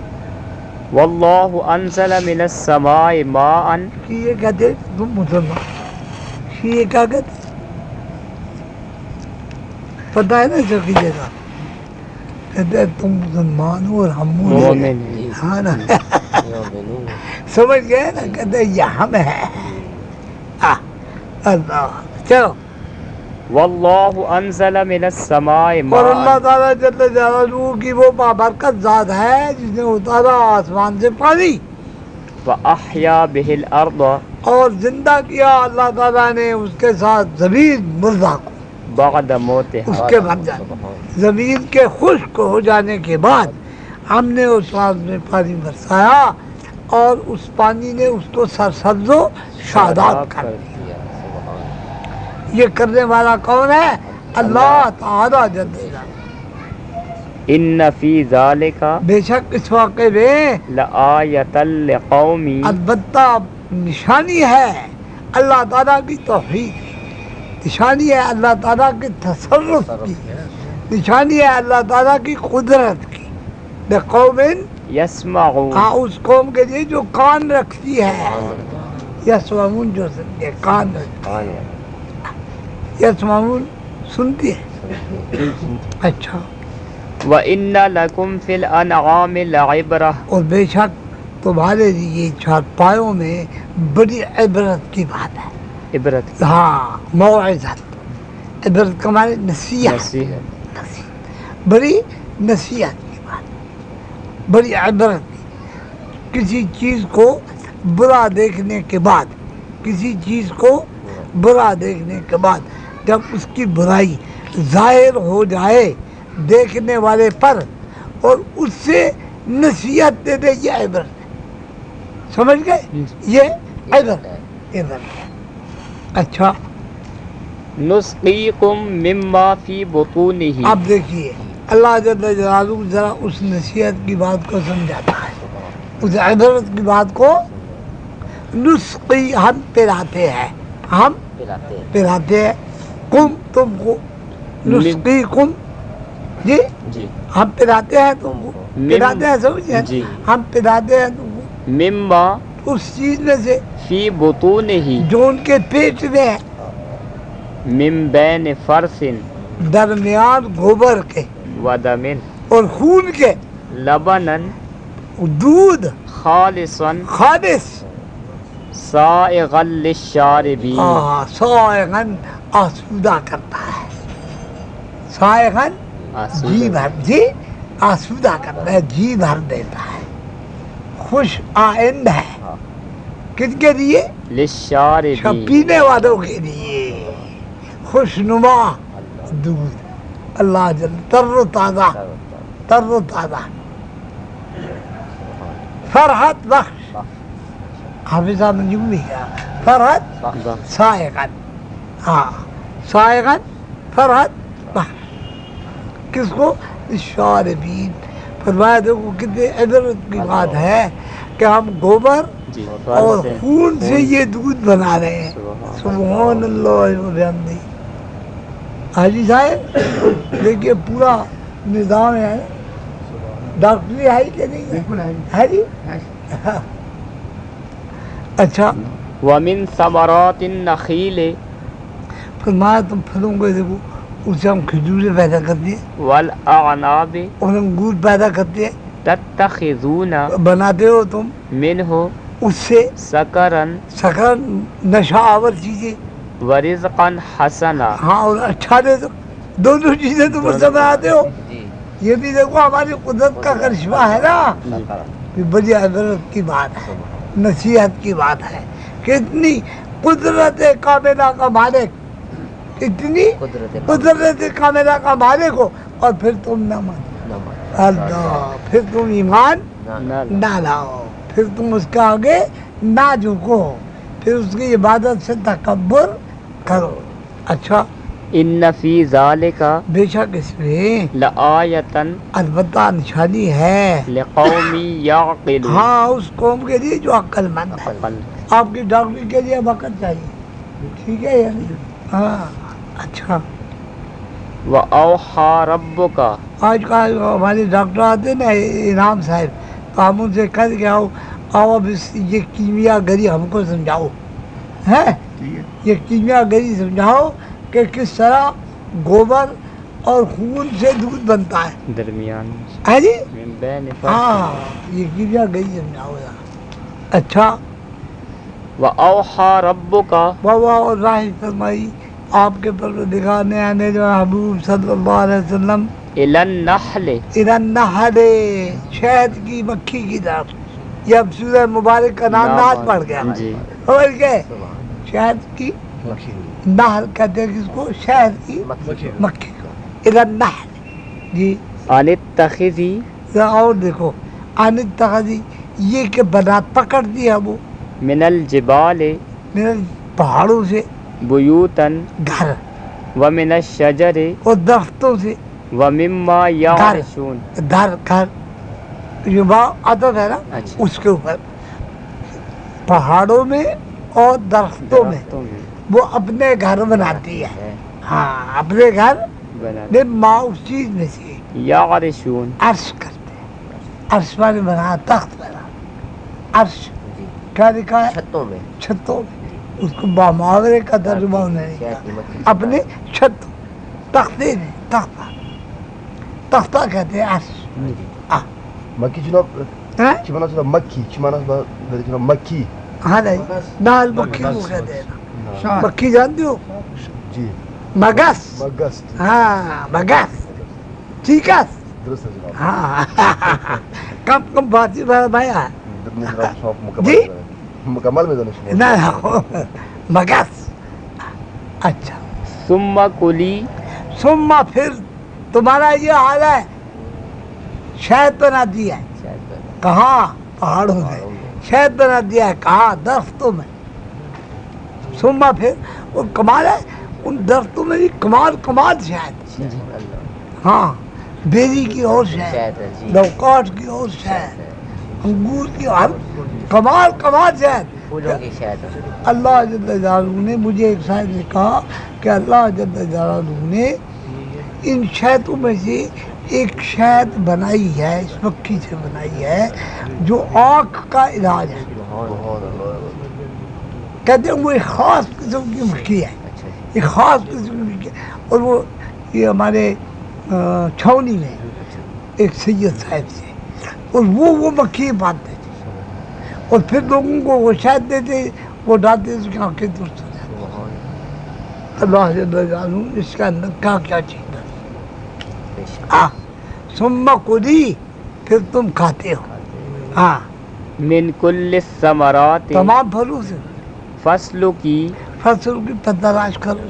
واللہ انزل من السماء ماء یہ کہتے ہیں تم مسلمان، یہ کیا کہتے ہیں؟ پتہ ہے نا جو کیجیے گا، کہتے ہیں تم مسلمان ہو اور ہم مومن ہیں. مومن ہیں. ہاں نا، یؤمنون. سمجھ گئے نا، کہتے ہیں یہ ہم ہے. اللہ. چلو. واللہ انزل من السماء اور اللہ ماء تعالیٰ جل جلالہ کی وہ بابرکت ذات ہے جس نے اتارا آسمان سے پانی واحیا به الارض اور زندہ کیا اللہ تعالیٰ نے اس کے ساتھ زمین مردہ کو بعد اس موتها. کے مر جانے، زمین کے خشک ہو جانے کے بعد ہم نے اس رات میں پانی برسایا اور اس پانی نے اس کو سرسبز و شاداب کر دیا. یہ کرنے والا کون ہے؟ اللہ تعالیٰ جل جلالہ. ان فی ذالک بے شک اس واقعے میں لآیۃ لقوم البتہ نشانی ہے اللہ تعالیٰ کی توحید کی، نشانی ہے اللہ تعالیٰ کے تصرف کی، نشانی ہے اللہ تعالیٰ کی قدرت کی. قوم یسمعون ہاں اس قوم کے لیے جو کان رکھتی ہے، یسمعون جو سنتے کان رکھتی ہے، یسمعون سنتی ہے. اچھا. وَإِنَّ لَكُمْ فِي الْأَنْعَامِ لَعِبْرَةً اور بے شک تمہارے لیے چارپایوں میں بڑی عبرت کی بات ہے. عبرت ہاں موعظت، عبرت کا معنی نصیحت، نصیحت. بڑی نصیحت کی بات، بڑی عبرت کی. کسی چیز کو برا دیکھنے کے بعد، کسی چیز کو برا دیکھنے کے بعد جب اس کی برائی ظاہر ہو جائے دیکھنے والے پر اور اس سے نصیحت دے دے، یہ عبرت ہے. سمجھ گئے؟ یہ عبرت ہے، عبرت ہے. اچھا. نسقیکم مما فی بطونہ. اب دیکھیے اللہ جل جلالہ ذرا اس نصیحت کی بات کو سمجھاتا ہے، اس عبرت کی بات کو. نسقی ہم پلاتے ہیں، ہم پلاتے ہیں. پلاتے ہیں، کم تم کو، نسقی کم جی جی ہم پلاتے ہیں تم کو، پلاتے ہیں سمجھے، جی. ہم پلاتے ہیں تم کو مما اس چیز میں سے فی بطونہ جو ان کے پیٹ میں ہے، من بین فرث درمیان گوبر کے ودم اور خون کے، لبنا دودھ خالصا خالص، سائغا للشاربین. سائغن آسودہ کرتا ہے، سائغن جی بھر، جی آسودہ کرتا ہے، جی بھر دیتا ہے، خوش آئند ہے. کس کے لیے؟ للشاربین. پینے والوں کے لیے خوشنما دودھ. اللہ جل تر و تازہ، تر و تازہ، فرحت بخش. حافظ صاحب نے یوں بھی کہا فرحت سائغن. ہاں سائغن فرحت بخش. کس کو؟ شاربین. فرمایا دیکھو کتنی عبرت کی بات ہے کہ ہم گوبر جی. اور خون سے یہ دودھ بنا رہے ہیں. سبحان اللہ و بحمدہ. حاجی صاحب دیکھیے پورا نظام ہے، ڈاکٹری ہے کہ نہیں ہے جی؟ اچھا. ومن ثمرات النخیل فرمایا تم پھلوں کو دیکھو، اس سے ہم کھجوریں پیدا کرتے ہیں والاعناب اور انگور پیدا کرتے ہیں. تتخذون بناتے ہو تم منہ اس سے سکرن سکر نشہ آور چیزیں، ورزقا حسنا. ہاں اور اچھا رزق، دونوں چیزیں تم اس میں آتے ہو. جی یہ بھی دیکھو ہماری قدرت کا کرشمہ ہے نا، یہ بڑی عبرت کی بات ہے، نصیحت کی بات ہے کہ اتنی قدرت کاملہ کا مالک، اتنی قدرت کاملہ کا مالک ہو اور پھر تم نہ مانو. اللہ، پھر تم ایمان نہ لاؤ، پھر تم اس کے آگے نہ جھکو، پھر اس کی عبادت سے تکبر کرو. اچھا، ان فی ذالک بے شک اس میں لآیۃ البتہ نشانی ہے لقوم یعقلون. ہاں اس قوم کے لیے جو عقل مند ہے. آپ کی ڈاکٹری کے لیے وقت چاہیے، ٹھیک ہے یعنی ہاں. اچھا، وأوحى ربک. آج کل ہمارے ڈاکٹر آتے نا انعام صاحب، تو ہم ان سے کہہ کے آؤ اب یہ کیمیا گری ہم کو سمجھاؤ، ہے یہ کیمیا گری سمجھاؤ کہ کس طرح گوبر اور خون سے دودھ بنتا ہے. درمیان ہے جی، من بین ہاں یہ کیمیا گری سمجھاؤ ذرا. اچھا، وأوحى ربک بابا اور راہ فرمائی آپ کے پروردگار نے آنے جو حبوب صلی اللہ علیہ وسلم الی النحل. الی النحل، شہد کی مکھی کی طرف. یہ اب سورہ مبارک کا نام ناز پڑ گیا. جی. اور کیا شہد کی نحل کہتے ہیں کس کو؟ شہد کی مکھی کو. الی النحل جی. ان اتخذی اور دیکھو ان اتخذی، یہ کہ بنا پکڑ دیا وہ من الجبال میرے پہاڑوں سے بیوتا گھر ومن الشجر اور درختوں سے ومما یعرشون. گھر یہ عدد ہے نا اچھا. اس کے اوپر، پہاڑوں میں اور درختوں میں وہ اپنے گھر بناتی ہے. ہاں اپنے گھر بنا ماں اس چیز میں سے یعرشون. عرش کرتے ہیں. عرش والے بنا تخت بنا، عرش کیا لکھا ہے؟ چھتوں میں. چھتوں میں. اس کو محاورے کا ترجمہ انہوں نے کیا اپنے چھتوں. تختے میں تختہ، تختہ کہتے ہیں عرش. مکی جناب ہاں چی مانا سنا مکی چی مانا سنا مکی ہاں نہیں، نال مکھی کو کہتے ہیں نا. مکھی جانتے ہو؟ جی مگس. مگس ہاں مگس، چیکس. درست ہے جناب. ہاں کم کم بات بھایا درمی جناب شاپ جی؟ مکمل میں دانش نہ مگس. اچھا، ثم کلی ثم پھر تمہارا یہ حال ہے، شہد بنا دیا ہے. کہاں؟ پہاڑوں میں. شہد بنا دیا ہے کہاں؟ درختوں میں. ثم پھر وہ کمال ہے ان درختوں میں بھی کمال کمال شہد. ہاں بیری کی اور شہد، لوکاٹ کی اور شہد، انگور کی ہر کمال کمال شہد. پھولوں کی شہد. اللہ جل جلالہ نے مجھے ایک شاعر نے کہا کہ اللہ جل جلالہ نے ان شہدوں میں سے ایک شہد بنائی ہے، اس مکھی سے بنائی ہے جو آنکھ کا علاج ہے. کہتے ہیں وہ ایک خاص قسم کی مکھی ہے، ایک خاص قسم کی مکھی ہے. اور وہ یہ ہمارے چھاونی میں ایک سید صاحب سے، اور وہ مکھی پاتے تھے اور پھر لوگوں کو وہ شہد دیتے، وہ ڈالتے اس کی آنکھیں درست ہو جاتی. اللہ جل جلالہ اس کے اندر کیا چیز ہے. ثم کلی، پھر تم کھاتے ہو. ہاں من کل الثمرات تمام پھلوں سے. فصل کی فصل کی تلاش کرو.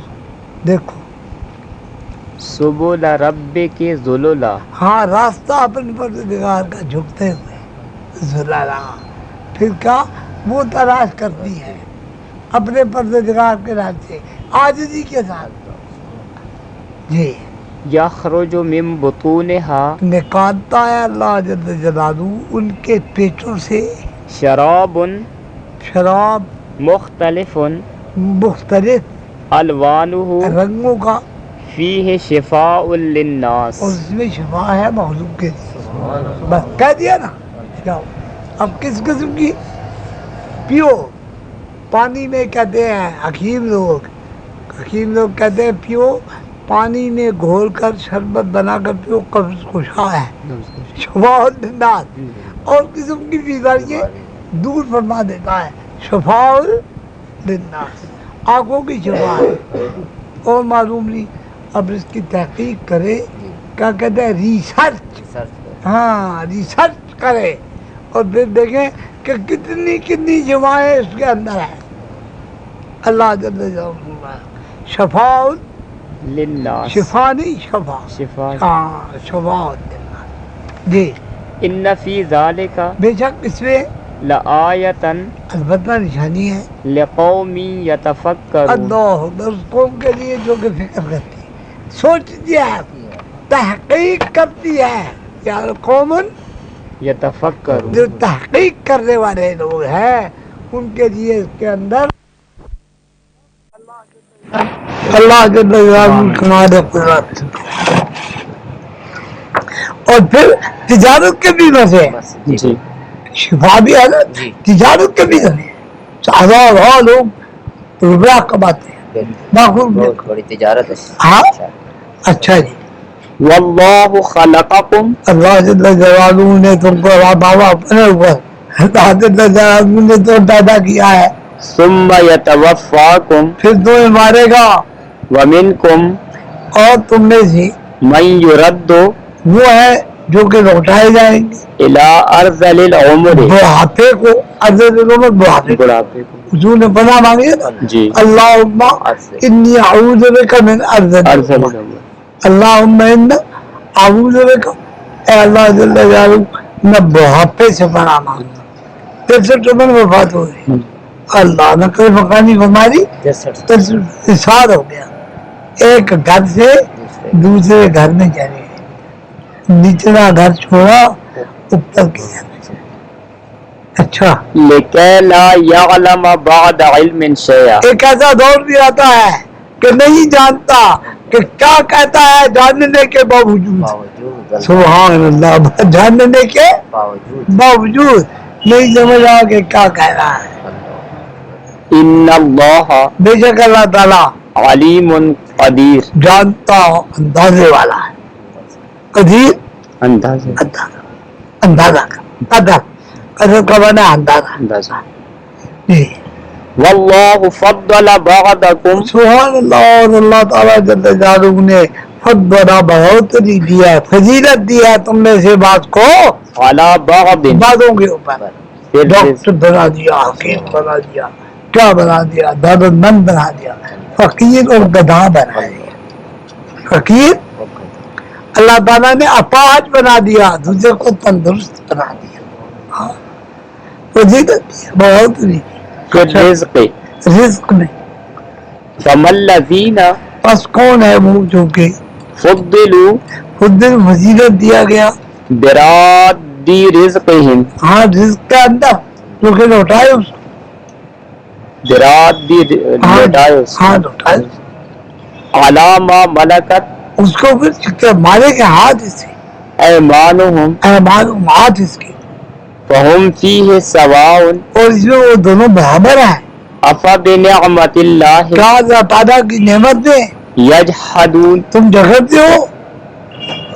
دیکھو سبل رب کے ذللا. ہاں راستہ اپنے پروردگار کا جھکتے ہوئے ذلالا. پھر کیا وہ تلاش کرتی ہے اپنے پروردگار کے راستے عاجزی کے ساتھ. جی یخرج من بطونها نکالتا ہے اللہ جل جلالہ ان کے پیٹوں سے شراب شراب مختلف مختلف الوانه رنگوں کا، فیہ شفاء للناس. اور اس میں شفا ہے مخلوق کے لیے. بس کہہ دیا نا. جاؤ اب کس قسم کی پیو. پانی میں کہتے ہیں حکیم لوگ کہتے ہیں پیو، پانی میں گھول کر شربت بنا کر پیو، قبض کشا ہے، شفاء للناس. اور قسم کی بیماریاں دور فرما دیتا ہے. شفاء للناس, آنکھوں کی شفا ہے, اور معلوم نہیں. اب اس کی تحقیق کرے, کیا کہتے ہیں, ریسرچ. ہاں ریسرچ کرے اور پھر دیکھیں کہ کتنی کتنی شفائیں اس کے اندر ہیں. اللہ جل جلالہ شفاء للناس شفا نہیں شفا, شفا. ہاں شفاء للناس. جی ان فی ذالک بے شک اس میں لآیتن البتہ نشانی ہے لقوم یتفکرون, اللہ اس قوم کے لیے جو کہ فکر کرتی ہے, سوچتی ہے, تحقیق کرتی ہے. یار قوم یتفکرون, جو تحقیق کرنے والے لوگ ہیں ان کے لیے اس کے اندر اللہ کے ہمارے قدرت. اور پھر تجارت کے بھی مزے, جی شفا بھی ہے نا, جی. تجارت کے بھی مزے. ہزار لوگ روپیہ کماتے ہیں, لاکھوں روپیہ. بہت بڑی تجارت ہے. ہاں اچھا جی. واللہ خلقکم, اللہ جل جلالہ نے تم کو بابا اپنے اوپر, اللہ جل جلالہ نے تو پیدا کیا ہے, ثم یتوفاکم, پھر تمہیں مارے گا. ومنکم اور تم میں سے من یرد وہ ہے جو کہ لوٹائے جائیں گے الی ارذل العمر, بڑھاپے کو. عرض بڑھاپے کو بڑھاپے کو. حضور نے پناہ مانگی ہے نا, جی اللہم انی اعوذ بک من ارذل ارذل العمر. العمر. اللہم انی اعوذ بک, اے اللہ جل جلالہ میں بڑھاپے سے پناہ مانگتا ہوں. 63 عمر میں وفات ہو گئی. اللہ نہ کوئی مکانی بیماری, اصحار ہو گیا. ایک گھر سے دوسرے گھر میں چلے گئے, نچلا گھر چھوڑا, اوپر کی گھر میں چلے. اچھا, لکی لا یعلم بعد علم شیئا, ایک ایسا دور بھی آتا ہے کہ نہیں جانتا کہ کیا کہتا ہے جاننے کے باوجود. باوجود سبحان اللہ, جاننے کے باوجود نہیں سمجھا کہ کیا کہہ رہا ہے. ان اللہ بے شک اللہ تعالیٰ علیم قدیر, جانتا اندازے والا ہے. قدیر اندازہ اندازہ قدر, قدر کا بنا اندازہ. اندازہ. جی واللہ فضل بعضکم, سبحان اللہ. اور اللہ تعالیٰ جل جلالہ نے فضل بہتری دیا ہے, فضیلت دیا ہے تم میں سے بات کو علی بعض, باتوں کے اوپر. پھر ڈاکٹر بنا دیا, حکیم بنا دیا, کیا بنا دیا, دولت مند بنا دیا, فقیر اور گدھا بنا دیا. فقیر اللہ تعالیٰ نے اپاہج بنا دیا, دوسرے کو تندرست بنا دیا. ہاں فضیلت بہت نہیں. پھر رزق, رزق میں فما الذین پس کون ہے وہ جو کہ فضلوا خود فضیلت دیا گیا براد رزقہم, ہاں رزق کے اندر جو کہ لوٹائے اس کو. براد لوٹائس ہاں لوٹائے علی ما ملکت اس کو, پھر مالے کے ہاتھ اس سے ایمانہم, معلوم ہاتھ اس کے, فہم فیہ سواء, اور اس میں وہ دونوں برابر ہیں. افبنعمت اللہ کیا اللہ تعالیٰ کی نعمت میں یجحدون, تم جھگڑتے ہو.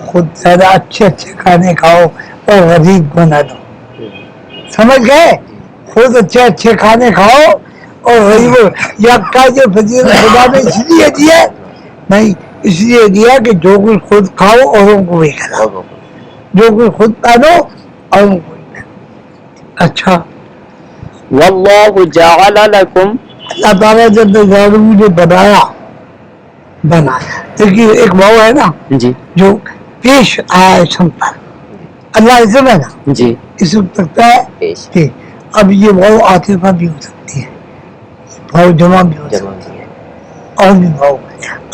خود زیادہ اچھے اچھے کھانے کھاؤ اور غریب کو نہ دو. سمجھ گئے, خود اچھے اچھے کھانے کھاؤ اور غریب. یا کا جو فضیلت خدا نے اس لیے دیا نہیں, اس لیے دیا کہ جو کچھ خود کھاؤ اوروں کو بھی کھلاؤ, جو کچھ خود پہنو اوروں کو بھی پہنو. اچھا, واللہ جعل لکم, اللہ تعالیٰ جب نے بنایا دیکھیے ایک واؤ ہے نا جی جو پیش آیا اسم پر, اللہ اسم ہے نا, جی اسم تکتا ہے پیش ٹھیک. اب یہ واؤ عاطفہ بھی ہو سکتی ہے, واؤ جمع بھی ہو سکتی ہے, اور بھی واؤ.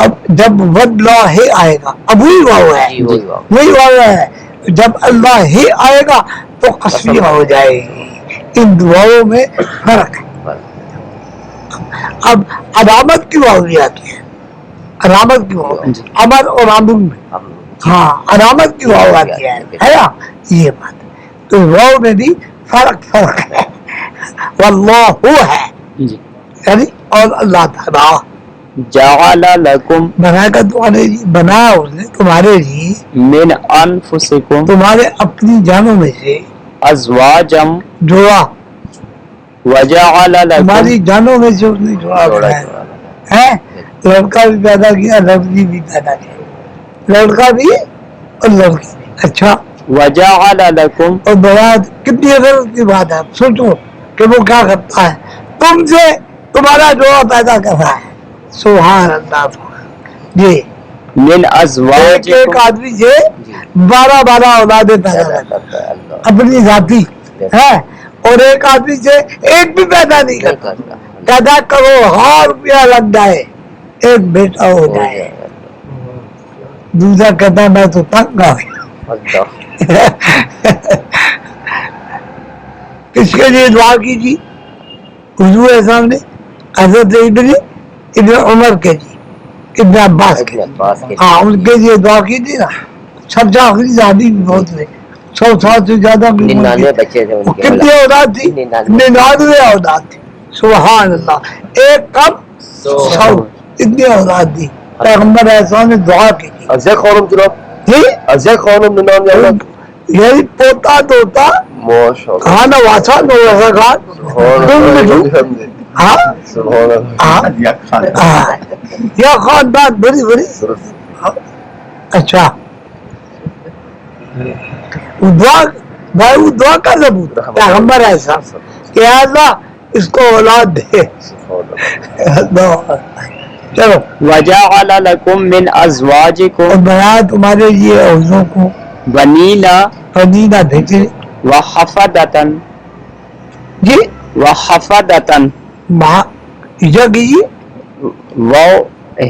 اب جب واللہ آئے گا, اب وہی واؤ ہے, وہی واؤ ہے. جب اللہ ہی آئے گا تو قسمیہ ہو جائے گی. ان دعاؤں میں فرق ہے. اب علامت کی واؤ بھی آتی ہے, علامت کی واؤ امر اور امر میں, ہاں علامت کی واؤ آتی ہے نا, یہ بات. تو واؤ میں بھی فرق ہے. واللہ ہے جی, یعنی اور اللہ تعالیٰ جعل لکم بنا کر تمہارے لیے بنایا اس نے تمہارے لیے من انفسکم تمہارے اپنی جانوں میں سے ازواجم جوڑا وجعل لكم ہماری جانوں میں سے اس نے جوڑا جوڑا بنایا جوڑا ہے، لڑکا بھی پیدا کیا، لڑکی بھی پیدا کیا، لڑکا بھی اور لڑکی بھی. اچھا، وجعل لكم اور برات کتنی غلط کی بات ہے. سوچو کہ وہ کیا کرتا ہے، تم سے تمہارا جوڑا پیدا کر رہا ہے. سبحان اللہ. جی، من ایک ازواجكم آدمی سے جی 12 اولادیں پیدا پیدا کرتا کرتا ہے اللہ اپنی ذاتی ہے، اور ایک آدمی سے ایک بھی پیدا نہیں نہیں کرتا. کرتا پیدا کرو 1000 روپیہ لگ جائے ایک بیٹا ہو ہو جائے. جائے دوسرا کہتا ہے میں تو تنگ آ گیا. اللہ اس کے لیے دعا کیجیے. حضور اعظم نے حضرت ابن عمر کے جی، ابن عباس کے، ابن عباس کے ہاں ان کے لیے دعا کی تھی نا. سب سے آخری زیادہ بھی بہت ہوئے، 100 سال سے زیادہ بھی 99 بچے تھے ان کے کتنی اولاد تھی؟ 99 اولاد تھی. سبحان اللہ. ایک کم 100 اتنی اولاد تھی. پیغمبر احسان نے دعا کی تھی. ازیک خانم جناب، جی، ازیک خانم 99 اولاد. یہی پوتا دوتا ماشاء اللہ. کھان واسا نو ویسا کھان سبحان اللہ. ہاں سبحان اللہ. ہاں یا خاندان بڑی بڑی. اچھا، وہ دعا بھائی، وہ دعا کا ثبوت پیغمبر ایسا کہ اے اللہ اس کو اولاد دے. اللہ. چلو، وجعل لكم من اور ازواجكم بنایا تمہارے لیے عورتوں کو بنینا فنینا بھیجے. وحفدة جی، وحفدة ماں ایجا کیجیے. واو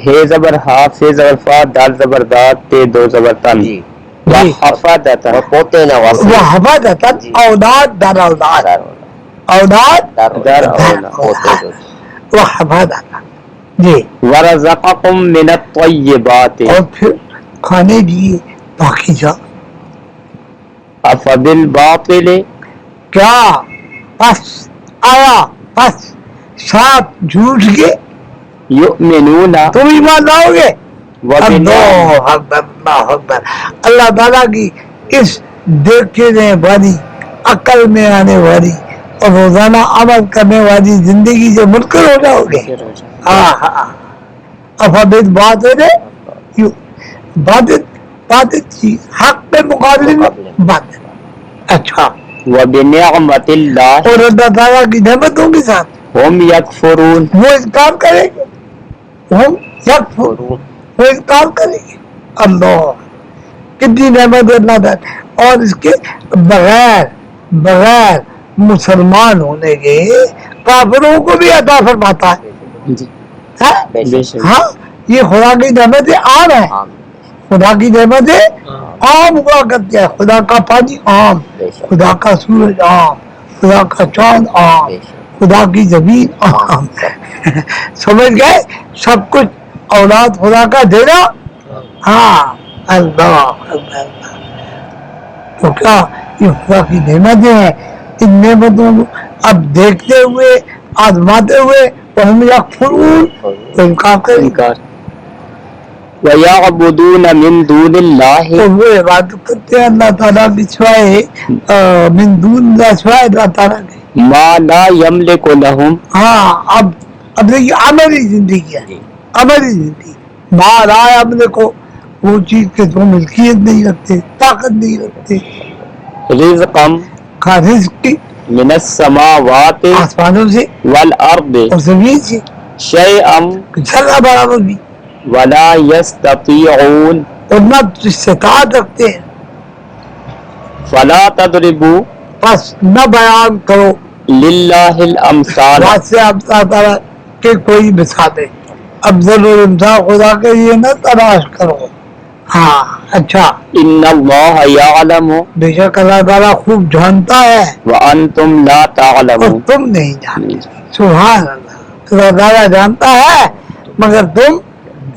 ہے زبر ہا، فے زبر فا، دال زبر داد، تے دو زبر تن. جی وحفدة اور پوتے نواسے وہ حفاظت جی. اولاد در اولاد، اولاد در در اولاد. پوتے اولاد، وہ حفاظت. جی، ورزقكم من الطیبات اور پھر کھانے دیے پاکیزہ. افبالباطل کیا پس آیا، پس ساتھ جھوٹ کے یؤمنون تم ایمان لاؤ گے. وبنعمت اللہ اکبر، اللہ اکبر. اللہ تعالیٰ کی اس دیکھنے والی، عقل میں آنے والی اور روزانہ عمل کرنے والی زندگی سے منکر ہو جاؤ گے. ہاں ہاں. افبد بات ہے بات چیز حق کے مقابلے میں بات. اچھا، وبنعمت اللہ اور اللہ تعالیٰ کی نعمتوں کے ساتھ ہم یکفرون وہ انکار کریں گے. ہم یکفر، وہ انکار کریں گے. اللہ کتنی نعمت اللہ تعالیٰ. اور اس کے بغیر مسلمان ہونے کے کافروں کو بھی عطا فرماتا ہے. جی ہاں؟ بے شک. ہاں، یہ خدا کی نعمتیں عام ہیں. خدا کی نعمتیں عام ہوا کرتے ہیں. خدا کا پانی عام، خدا کا سورج عام، خدا کا چاند عام، خدا کی زمین عام. سمجھ گئے؟ سب کچھ اولاد خدا کا دینا. ہاں، اللہ اللہ. تو کیا یہ خدا کی نعمتیں ہیں. ان نعمتوں کو اب دیکھتے ہوئے، آزماتے ہوئے ہم یکفرون، انکار کریں. انکار. وَيَعْبُدُونَ مِن دُونِ اللَّهِ اور وہ عبادت کرتے ہیں اللہ تعالیٰ کی سوائے، من دون اللہ سوائے اللہ تعالیٰ کے. مَا لَا يَمْلِكُ لَهُمْ. ہاں، اب دیکھیے عملی زندگی ہے، عملی زندگی. باہر آئے اپنے کو وہ چیز کے تو ملکیت نہیں رکھتے، طاقت نہیں رکھتے. رِزْقًا کا رزق کی مِنَ السَّمَاوَاتِ آسمانوں سے وَالْأَرْضِ اور زمین سے شَيْئًا ذرہ برابر بھی، وَلَا يَسْتَطِيعُونَ اور نہ استطاعت رکھتے ہیں. فَلَا تَضْرِبُوا بس نہ بیان کرو لِلَّهِ الْأَمْثَالَ. بات سے اب تعالیٰ کہ کوئی مثالیں افضل الامثال خدا کے لیے نہ تلاش کرو. ہاں. اچھا، إِنَّ اللَّهَ يَعْلَمُ بے شک اللہ تعالیٰ خوب جانتا ہے وَأَنْتُمْ لَا اور تَعْلَمُونَ. تم نہیں جانتے. سبحان اللہ. اللہ تعالیٰ جانتا ہے مگر تم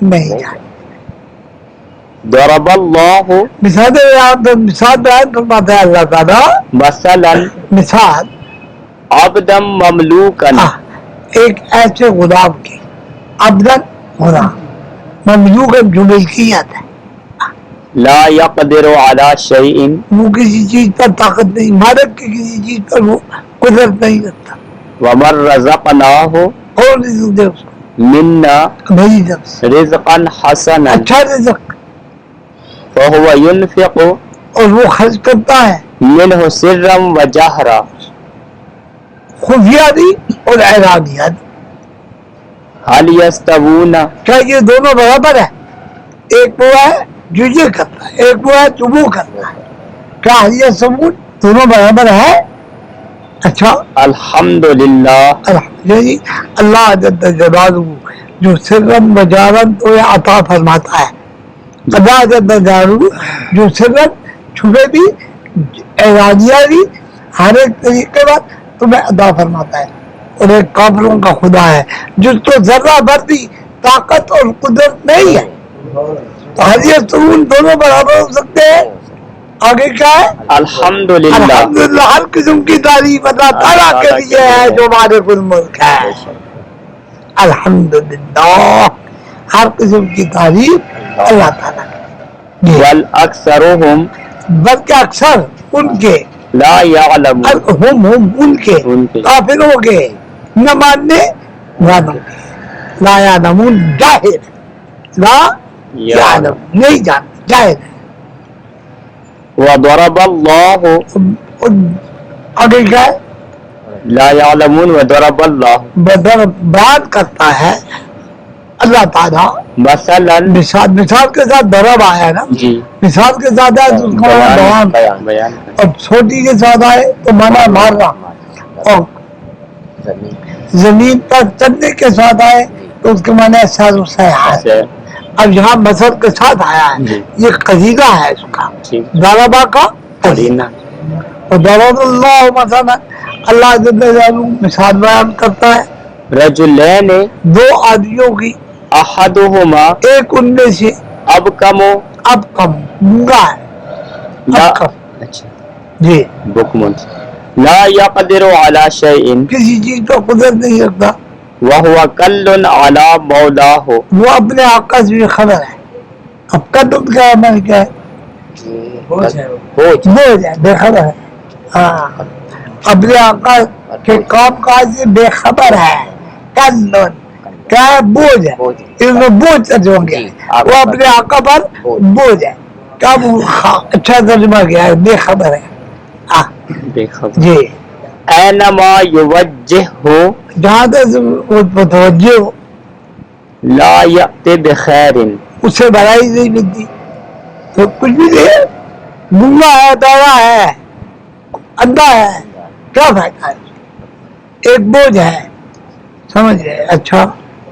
نہیں جانتے. ضرب الله مثال بیان فرماتا ہے اللہ تعالیٰ. مثلا مثال عبدا مملوكا ایک ایسے غلام کی، عبدن غلام، مملوک جو ملکیت ہے، لا يقدر على شيء وہ کسی چیز پر طاقت نہیں، مالک کی کسی چیز پر وہ قدرت نہیں رکھتا. وَمَن رَزَقْنَاهُ کون رزق دے اس کو؟ مِنَّا میری طرف سے رِزْقًا حَسَنًا اچھا رزق، فَهُوَ يُنْفِقُ اور وہ خرچ کرتا ہے مِنْهُ سِرًّا وَجَهْرًا خفیہ بھی اور اعلانیہ بھی. هَلْ يَسْتَوُونَ کیا یہ دونوں برابر ہے؟ ایک وہ ہے جو یہ کرتا ہے، ایک وہ ہے جو وہ کرتا ہے. کیا یہ ثبوت دونوں برابر ہے؟ اچھا الحمدللہ الحمدللہ اللہ جل جلالہ جو سرن و جارن تو یہ عطا فرماتا ہے. اللہ جل جلالہ جو سرن چھپے بھی اعلانیہ بھی ہر ایک طریقے پر تمہیں عطا فرماتا ہے. اور ایک کافروں کا خدا ہے جس کو ذرہ بھر بھی طاقت اور قدرت نہیں ہے. تو حضرت سرون دونوں برابر ہو سکتے ہیں. آگے کیا ہے؟ الحمدللہ الحمدللہ ہر قسم کی تعریف اللہ تعالیٰ کے لیے ہے جو مالک الملک ہے. الحمدللہ ہر قسم کی تعریف اللہ تعالیٰ کی. وَالْأَكْثَرُهُمْ بلکہ اکثر ان کے لا يعلمون ہم ان کے ان کے کافروں کے نہ ماننے والوں کے لا یعلمون جاہل لا یعلم نہیں جانتے جاہل ہے. وضرب اللہ آگے کیا ہے؟ لا يعلمون وضرب اللہ بدر بیان کرتا ہے اللہ تعالیٰ مثلا مثال کے ساتھ ضرب آیا نا، جی مثال کے ساتھ آئے تو اس کا معنی بیان، بیان اور چھوٹی کے ساتھ آئے تو مانا مارنا، اور زمین پر چلنے کے ساتھ آئے تو اس کے معنی ساز و سیاحت. سے اب یہاں مثل کے ساتھ آیا ہے، جی. یہ قصیدہ ہے اس کا ٹھیک ضربہ کا قصیدہ. اور ضرب اللہ مثلا اللہ جل جلالہ مثال بیان کرتا ہے رجلین دو آدمیوں کی، احدہما ایک ان میں سے ابکم اب کم گنگا ہے، لا اب کم اچھا جی بکمن لا يقدر على شيء کسی چیز پر قدرت نہیں رکھتا، وهو كل على مولاه وہ اپنے آقا سے بھی خبر ہے. اب قدرت کا عمل کیا ہے؟ بوجھ بوجھ ہے، بے خبر ہے. ہاں اپنے آقا کے کام کاج سے بے خبر ہے. کلن کیا ہے؟ بوجھ ہے. اس میں بوجھ ترجمہ کیا ہے؟ وہ اپنے آقا پر بوجھ ہے. کیا وہ اچھا ترجمہ کیا ہے؟ بے خبر ہے. بے خبر جی اینما یوجہہ جہاں تک متوجہ ہو لا یأتی بخیر اس سے بڑائی نہیں ملتی. تو کچھ بھی نہیں، گنگا ہے، بہرا ہے، اندھا ہے، کیا فائدہ ہے؟ ایک بوجھ ہے، سمجھ گئے؟ اچھا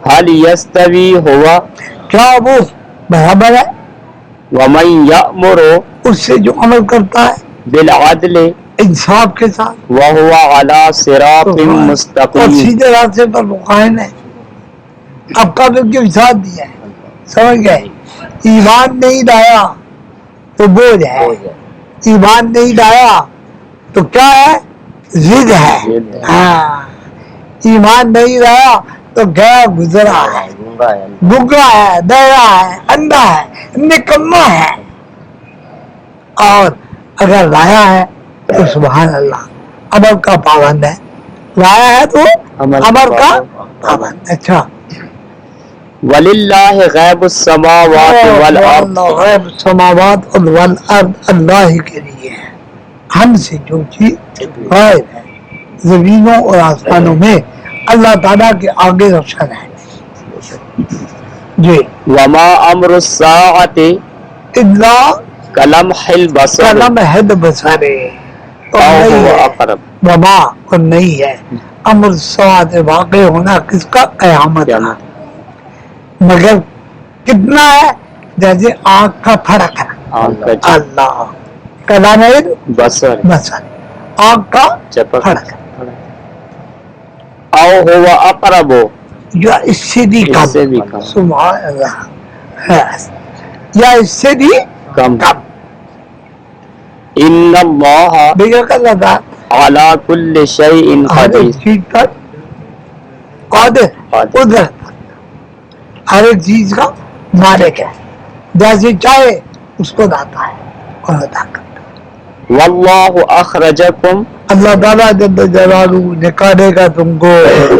حل یستوی ہوا کیا وہ برابر ہے ومن یأمر اس سے جو عمل کرتا ہے بالعدل انصاف کے ساتھ وهو على صراط اور مستقیم سیدھے راستے پر وہ قائم ہے. اب قبر کے ساتھ دیا ہے، سمجھ گئے؟ ایمان نہیں لایا تو بوجھ ہے، ایمان نہیں لایا تو کیا ہے؟ ضد ہے. ہاں ایمان نہیں لایا تو گیا گزرا ہے، گنگا ہے، بہرا ہے، اندھا ہے، نکما ہے. اور اگر لایا ہے تو سبحان اللہ عمل کا پابند ہے، لایا ہے تو عمل کا پابند. اچھا وللہ غیب السماوات والارض غیب السماوات والارض اللہ کے لیے ہے. ہم سے جو چیز غائب ہے زمینوں اور آسمانوں میں اللہ تعالیٰ کے آگے روشن ہے. جی وما امر الساعۃ الا کلمح البصر قلم حد بسارے او هو اقرب وما اور نہیں ہے امر سواد واقع ہونا کس کا؟ قیامت کا. مگر کتنا ہے؟ جیسے آنکھ کا فرق ہے. آنکھ کا اللہ کلام بصر بسر آنکھ کا چپک فرق ہے. او هو اقرب یا اس سے بھی اس سے بھی کم، کم. سبحان اللہ ہے. یا اس سے بھی کم کم. ان اللہ بگڑ کر لگا علی کل شیء ہر قدیر ایک چیز پر قادر قدرت ہر ایک چیز کا مالک ہے. جیسے چاہے اس کو داتا ہے اور عطا کرتا ہے. واللہ اخرجکم اللہ تعالیٰ جب جلالہ نکالے گا تم کو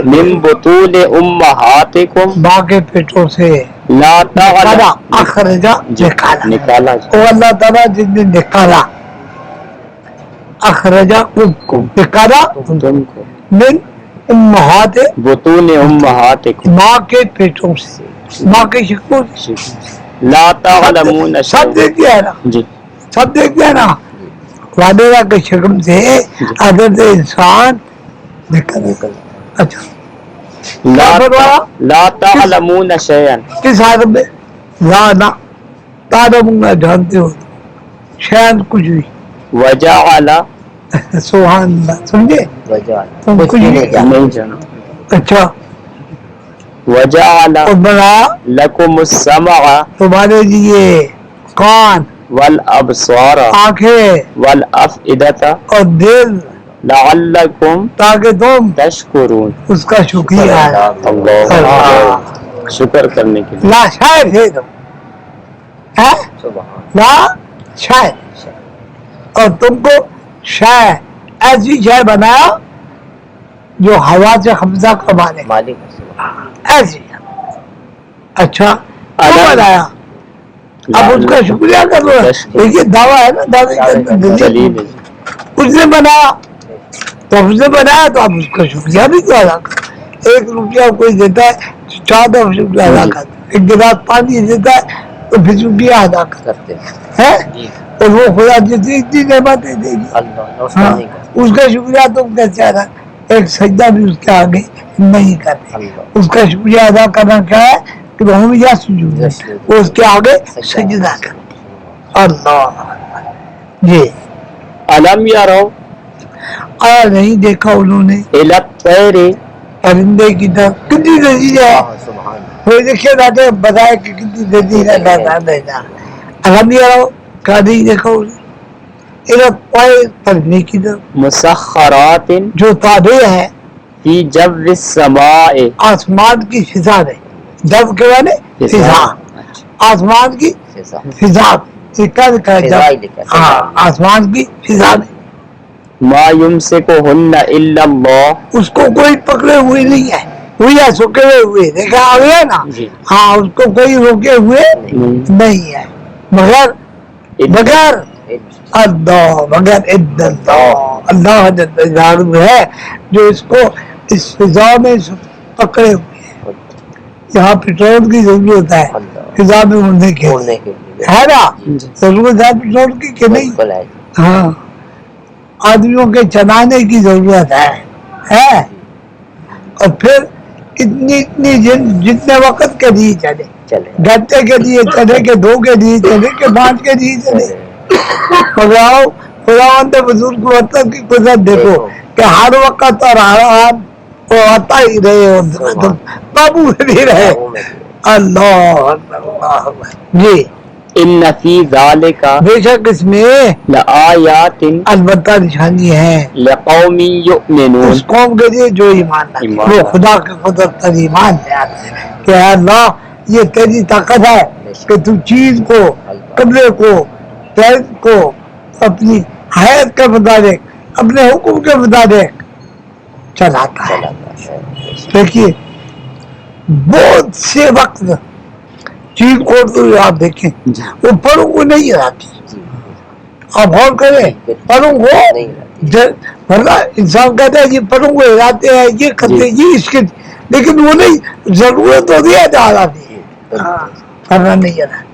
من بطون امہاتکم ماں کے پیٹوں سے لا نکالا تعلم اخرجا نکالا نکالا وہ اللہ تعالیٰ جس نے نکالا اخرجا کو نکالا تم کو من امہات بطون امہاتکم ماں کے پیٹوں سے ماں کے شکوں سے لا تعلمون سب دیکھ دیا ہے نا جی سب دیکھ دیا نا والدہ کے شکم سے اگر سے انسان نکل اچھا لا تعلمون شیئا کس حالت میں لا نہ تعلمون جانتے ہو شاید کچھ بھی وجعل سبحان اللہ سمجھے تم کچھ بھی نہیں جانا اچھا وجعل اور بنا لکم السمع تمہارے لیے کان والابصار آنکھیں والافئدۃ اور دل لعلکم تاکہ تم تشکرون اس کا شکریہ اللہ اللہ شکر کرنے کے لیے لا شاید ہے تم لا شاید اور تم کو شاید ایسی شے بنایا جو ہوا سے حمزہ کمانے ایسی اچھا کیوں بنایا اب اس کا شکریہ کر لو دیکھیے دعویٰ ہے نا دعوے اس نے بنایا تو اس نے بنایا تو آپ اس کا شکریہ بھی تو ادا کرو 1 روپیہ کوئی دیتا ہے تو 4 دفعہ شکریہ ادا کرتے 1 گلاس پانی دیتا ہے تو پھر شکریہ ادا کرتے ہیں اور وہ خدا جتنی اتنی نعمتیں دے گی ہاں اس کا شکریہ تم کیسے ادا ایک سجدہ بھی اس کے آگے نہیں کرتے اس کا شکریہ ادا کرنا کیا ہے کہ ہم یا سجود وہ اس کے آگے سجدہ کرتے اللہ جی علم یرو آیا نہیں دیکھا انہوں نے الی الطیر پرندے کی طرف کتنی لذیذ ہے وہ دیکھے جاتے بتائے کہ کتنی لذیذ ہے دینا علم یرو کیا نہیں دیکھا انہوں نے الی الطیر پرندے کی طرف مسخرات جو تابع ہے فی جو السماء آسمان کی فضا میں جب کے معنی فضا آسمان کی فضا یہ کیا لکھا ہے جب ہاں آسمان کی فضا میں ما یمسکہن الا اللہ اس کو کوئی پکڑے ہوئے نہیں ہے ہوئی ہے سکے ہوئے دیکھا آ گیا نا ہاں اس کو کوئی روکے ہوئے نہیں ہے مگر اللہ مگر اللہ جل ہے جو اس کو اس فضا میں پکڑے ہوئے ہیں یہاں پیٹرول کی ضرورت ہے فضا میں اڑنے کے ہے نا ضرورت ہے پیٹرول کی کہ نہیں ہاں آدمیوں کے چلانے کی ضرورت ہے اور پھر اتنی جتنے وقت کے لیے چلے گھنٹے کے لیے چلے کہ 2 کے لیے چلے کہ 5 کے لیے چلے خداوند بزرگ وطن کی قدرت دیکھو کہ ہر وقت اور ہر آن وہ آتا ہی رہے اور قابو نہیں رہے اللہ جی ان فی ذالک بے شک اس میں لآیات البتہ نشانی ہے لقوم یؤمنون اس قوم کے لیے جو ایمان لاتے وہ خدا کے قدرت پر ایمان لے آتے ہیں کہ اے اللہ یہ تیری طاقت ہے کہ تو چیز کو قبلے کو تیز کو اپنی حیات کے مطابق اپنے حکم کے مطابق چلاتا ہے دیکھیے بہت سے وقت چیز کو تو آپ دیکھیں وہ پڑھوں کو نہیں آتی آپ غور کریں پڑھوں کو ورنہ انسان کہتا ہے یہ پڑھوں کو ہلاتے ہیں یہ کرتے ہیں یہ اس کے لیکن وہ نہیں ضرورت ہوتی ہے تو آتی ہے ورنہ نہیں آتا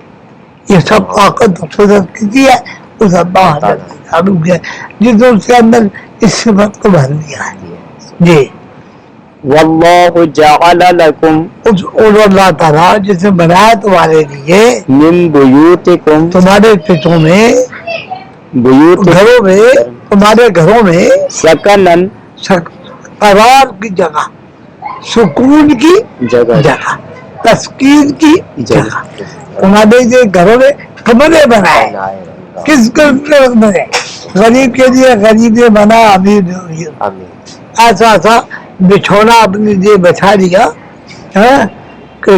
یہ سب طاقت قدرت کی ہے اس اللہ جادو کیا جس نے اس کے اندر اس صفت کو بھر دیا ہے جی واللہ جعل لکم اور اللہ تعالیٰ جس نے بنایا تمہارے لیے من بیوتکم تمہارے پیٹوں میں گھروں میں تمہارے گھروں میں سکنن قرار کی جگہ سکون کی جگہ تسکین کی جگہ تمہارے لیے گھروں میں کمرے بنائے کس کمرے غریب کے لیے غریب نے بنا امیر ایسا ایسا بچھونا اپنے لیے بچھا دیا کہ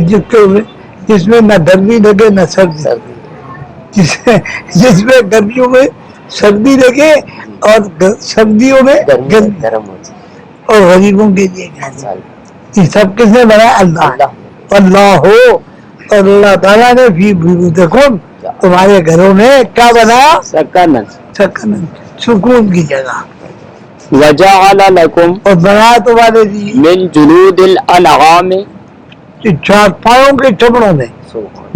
جس میں نہ گرمی لگے نہ سردی جس میں گرمیوں میں سردی لگے اور سردیوں میں گرمی گرمی گرم ہوتی اور غریبوں کے لیے گھر. ہے. یہ سب کس نے بنایا؟ اللہ. اللہ ہو اور اللہ تعالیٰ نے فی بیوتکم تمہارے گھروں میں کیا بنایا؟ سکنن سکن سکون کی جگہ. وجعل لکم اور بنایا تمہارے لیے من جلود الانعام چار پاؤں کے چمڑوں میں.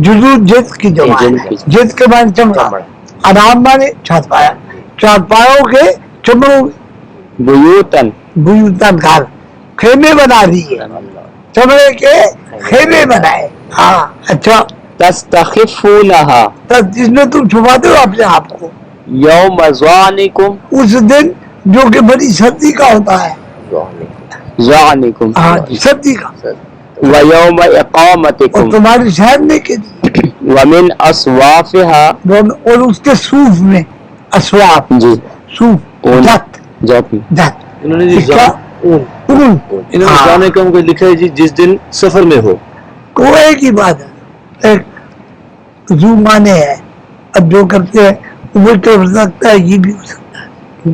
جلود جلد کی جمع ہے. جلد کے معنی چمڑا، انعام مانے چار پایا. چار پاؤں کے چمڑوں میں بیوتن بیوتن گھر خیمے بنا دیے، چمڑے کے خیمے بنائے. ہاں اچھا. تستخفونہا تب جس میں تم چھپاتے ہو اپنے آپ کو یوم ظعنکم اس دن جو کہ بڑی سردی کا ہوتا ہے. ظعنکم ہاں سردی کا. ویوم اور اقامتکم تمہاری ٹھہرنے کے لیے ومن اصوافہا اور اس کے صوف میں اسواف جی صوف اون جت جت جت انہوں نے جی کیا؟ اون اون. انہوں نے ہاں. جانے کا کو لکھا ہے جی جس دن سفر میں ہو. وہ ایک ہی بات ہے. ایک زو مانے ہے. اب جو کرتے ہیں وہ تو ہو سکتا ہے یہ بھی ہو سکتا ہے.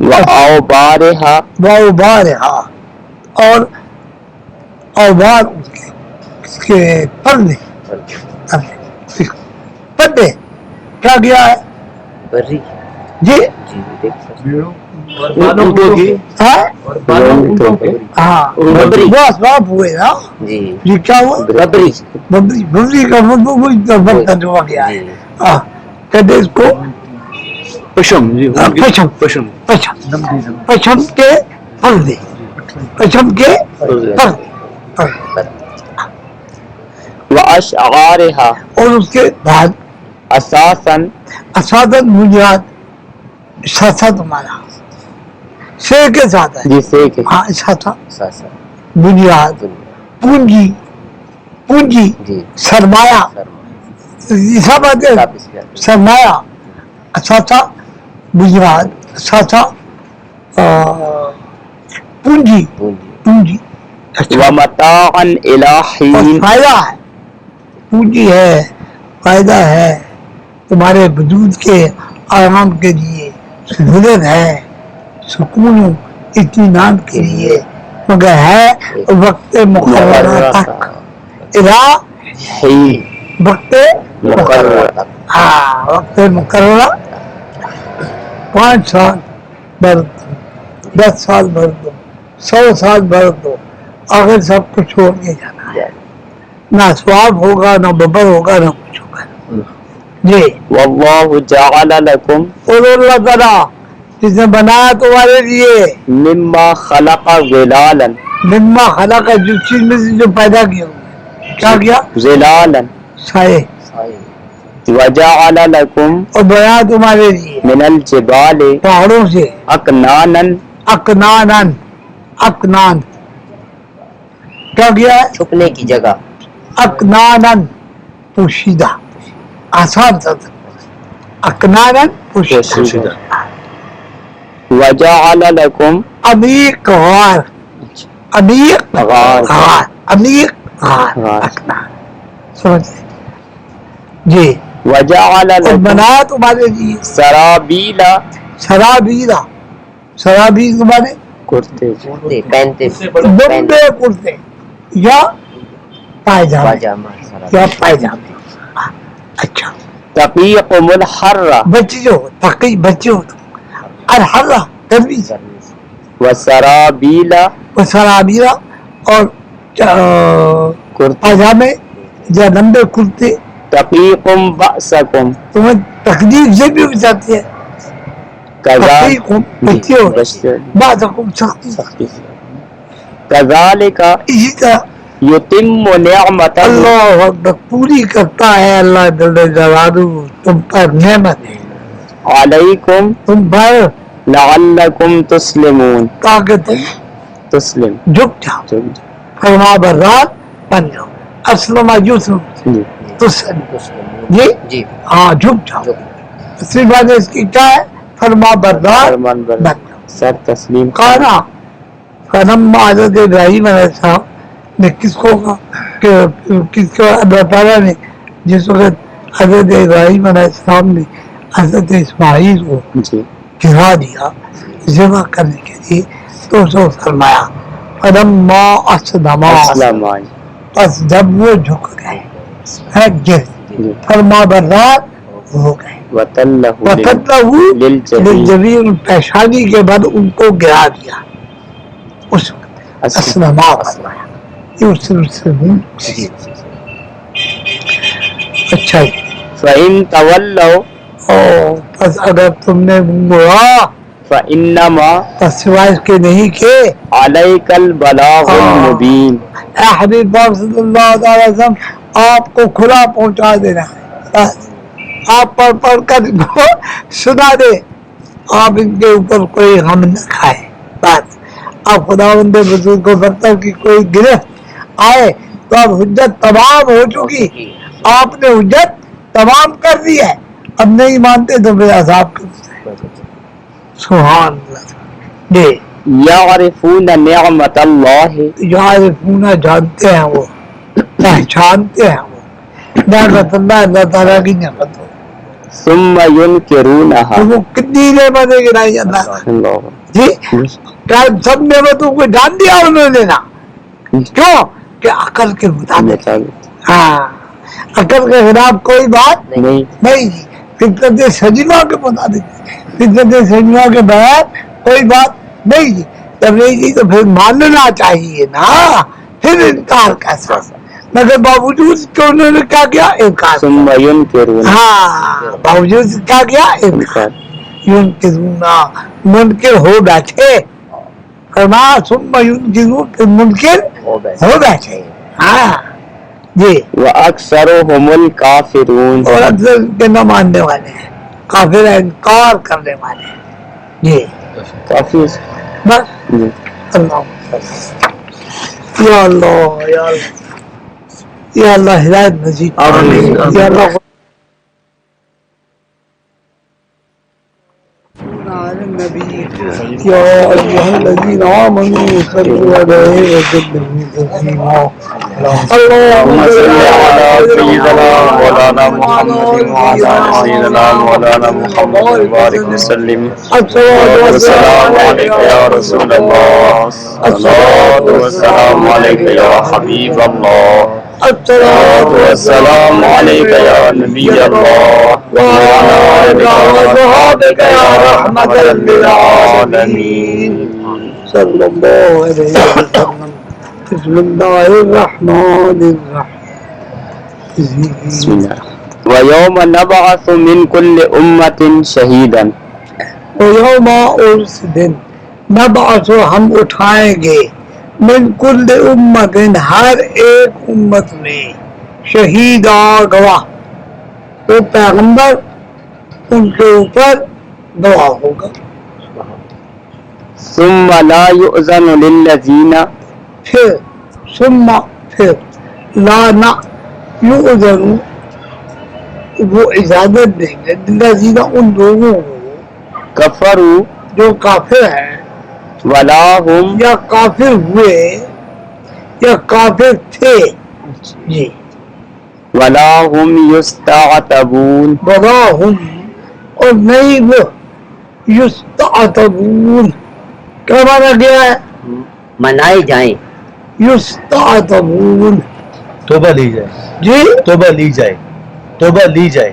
واوبارہا باؤبار ہے. ہاں. اور اوبار اس کے پردے پردے کیا گیا ہے بری جی. جی دیکھ سکتے اونٹوں کی ہاں ہاں ببری. وہ اسباب ہوئے نا. جی یہ کیا ہوا؟ ببری ببری. ببری کا برتن جو گیا ہے. جی ہاں کہتے اس کو پشم جی اون کی پشم. پشم پشم. پشم کے پردے. پشم کے پردے. واشعارہا اور اس کے بعد اساساً اسادن بنیاد ساتھا تمہارا سے کے ساتھ ہے. جسے کہ ہاں ساتھا ساسا بنیاد پونجی. پونجی جی سرمایہ یہ سب آتے ہیں. سرمایہ ساتھا بنیاد ساتھا پونجی. پونجی اچھا. ومتاعا الی اور حین فائدہ ہے. پونجی ہے فائدہ ہے تمہارے وجود کے آرام کے لیے. سہولت ہے سکون اطمینان کے لیے مگر ہے وقت مقررہ تک. الا حین وقت مقرر ہاں وقت مقررہ 5 سال بھر دو 10 سال بھر دو 100 سال بھر دو آخر سب کو چھوڑ کے جانا ہے. نہ سواب ہوگا نہ ببر ہوگا نہ کچھ ہوگا. جی. واللہ جعل لکم اور اللہ تعالیٰ جس نے بنایا تمہارے لیے مما خلق ظلالا مما خلا کا جس چیز میں سے جو پیدا کیا کیا کیا ظلالا سائے. وجعل لکم اور بنایا تمہارے لیے من الجبال پہاڑوں سے اکنانا اکنانن. اکنان کیا کیا ہے؟ چھپنے کی جگہ. اکنانن پوشیدہ آسان تھا. اکنانن پوشیدہ. وجعل لکم عمیق غار. عمیق غار. غار. عمیق غار. غار. اکنان سمجھے جی. وجعل اور لکم بنایا تمہارے لیے سرابیلا سرابیلا. سرابیل کے معنی کرتے پہنتے لمبے کرتے یا پائجامے پاجامہ یا پائجامے. اچھا. تقیکم الحر بچے جو تقی بچے ہو الحرہ گرمی سے. وسرابیلا وہ سرابیلا اور کرتے پائجامے یا لمبے کرتے تقیکم بأسکم تمہیں تکلیف سے بھی بچاتے ہیں. تقیقم بچے ہو بعض حکم سختی. کذالک اسی طرح یتم نعمتہ اللہ اکبر پوری کرتا ہے اللہ جل جلالہ تم پر نعمت ہے علیکم تم پر لعلکم تسلمون تاکہ تم تسلم جھک جاؤ فرما بردار بن جاؤ. اسلم یسلم جی تسلم. جی جی ہاں جھک جاؤ. اصلی بات اس کی کیا ہے؟ فرما بردار فرمان بن بردار جاؤ. سر تسلیم کہنا فنم حضرت ابراہیم علیہ السلام نے کس کو کہا کہ کس کو اللہ تعالیٰ نے جس وقت حضرت ابراہیم علیہ السلام نے حضرت اسماعیل کو جی گرا دیا ذبح کرنے کے لیے، تو اس کو فرمایا فلما اسلما، اسلم بس جب وہ جھک گئے گر جی فرما بردار ہو گئے، وَتَلَّهُ وَتَلَّهُ لِلْجَبِينِ لِلْجَبِينِ، پیشانی کے بعد ان کو گرا دیا، اس وقت اسلما فرمایا، یہ اس سے جی اچھا جی۔ فَإِن تَوَلَّوْا او پس اگر تم نے موڑا، فَإِنَّمَا پس سوائے اس کے نہیں کہ عَلَيْكَ الْبَلَاغُ الْمُبِينُ، اے حبیب پاک صلی اللہ تعالی وسلم، آپ کو کھلا پہنچا دینا ہے، آپ پڑھ کر سنا دے، آپ ان کے اوپر کوئی غم نہ کھائے، بس آپ خداوند رسول کو برتر کی کوئی گرفت آئے تو اب حجت تمام ہو چکی، آپ نے حجت تمام کر دی ہے، اب نہیں مانتے تو پھر عذاب کر سبحان اللہ جی۔ يَعْرِفُونَ نِعْمَةَ اللَّهِ یعرفون جانتے ہیں وہ، پہچانتے ہیں وہ نعمت اللہ، اللہ تعالیٰ کی نعمت ہو، ثُمَّ تو يُنْكِرُونَهَا وہ کتنی نعمتیں گرائی اللہ اللہ جی، کیا سب نعمتوں کو جان دیا انہوں نے نا، کیوں کہ عقل کے مطابق، ہاں عقل کے خلاف کوئی بات نہیں نہیں جی، فطرت سجمہ کے مطابق، فطرت سجمہ کے بغیر کوئی بات نہیں جی، جب نہیں جی تو پھر ماننا چاہیے نا، پھر انکار کیسا، مگر باوجود کہ انہوں نے کیا کیا انکار کیا، ثُمَّ يُنْكِرُونَ ہاں باوجود کیا کیا انکار، ينکرون منکر ہو بیٹھے، فرمایا ثم ينکرون پھر منکر ہو بیٹھے، ہاں جی، وَأَكْثَرُهُمُ الْكَافِرُونَ اور اکثر ان کے نہ ماننے والے ہیں، کافر ہیں، انکار کرنے والے ہیں جی، کافی بس جی اللہ یا اللہ یا اللہ یا اللہ ہدایت نصیب آمین۔ یا اللہ يا أيها الذين آمنوا صلوا عليه وسلموا تسليما اللهم صل على سيدنا مولانا محمد محمد وعلى آل سيدنا مولانا محمد وبارك وسلم الصلاة والسلام عليك يا رسول الله، الصلاة والسلام عليك يا حبيب الله، الصلاة والسلام عليك يا نبي الله، وعلى آلك وصحبك يا رحمة للعالمين صلى الله عليه وسلم بسم الله الرحمن الرحيم بسم الله ويوم نبعث من كل أمة شهيدا ویوم اس دن نبعث ہم اٹھائیں گے من کل امت ہر ایک امت میں شہیدا گواہ، تو پیغمبر ان کے اوپر گواہ ہوگا، ثم لا يؤذن للذين پھر ثم پھر لا نہ یؤذن وہ اجازت دیں گے للذین ان لوگوں کو كفروا جو کافر ہیں ولا هم یا کافر ہوئے یا کافر تھے جی، ولا هم يستعتبون ولا ہم اور نہیں وہ یستعتبون، کیا مانا گیا ہے منائے جائیں، یستعتبون توبہ لی جائے، جی، توبہ لی جائے، توبہ لی جائے،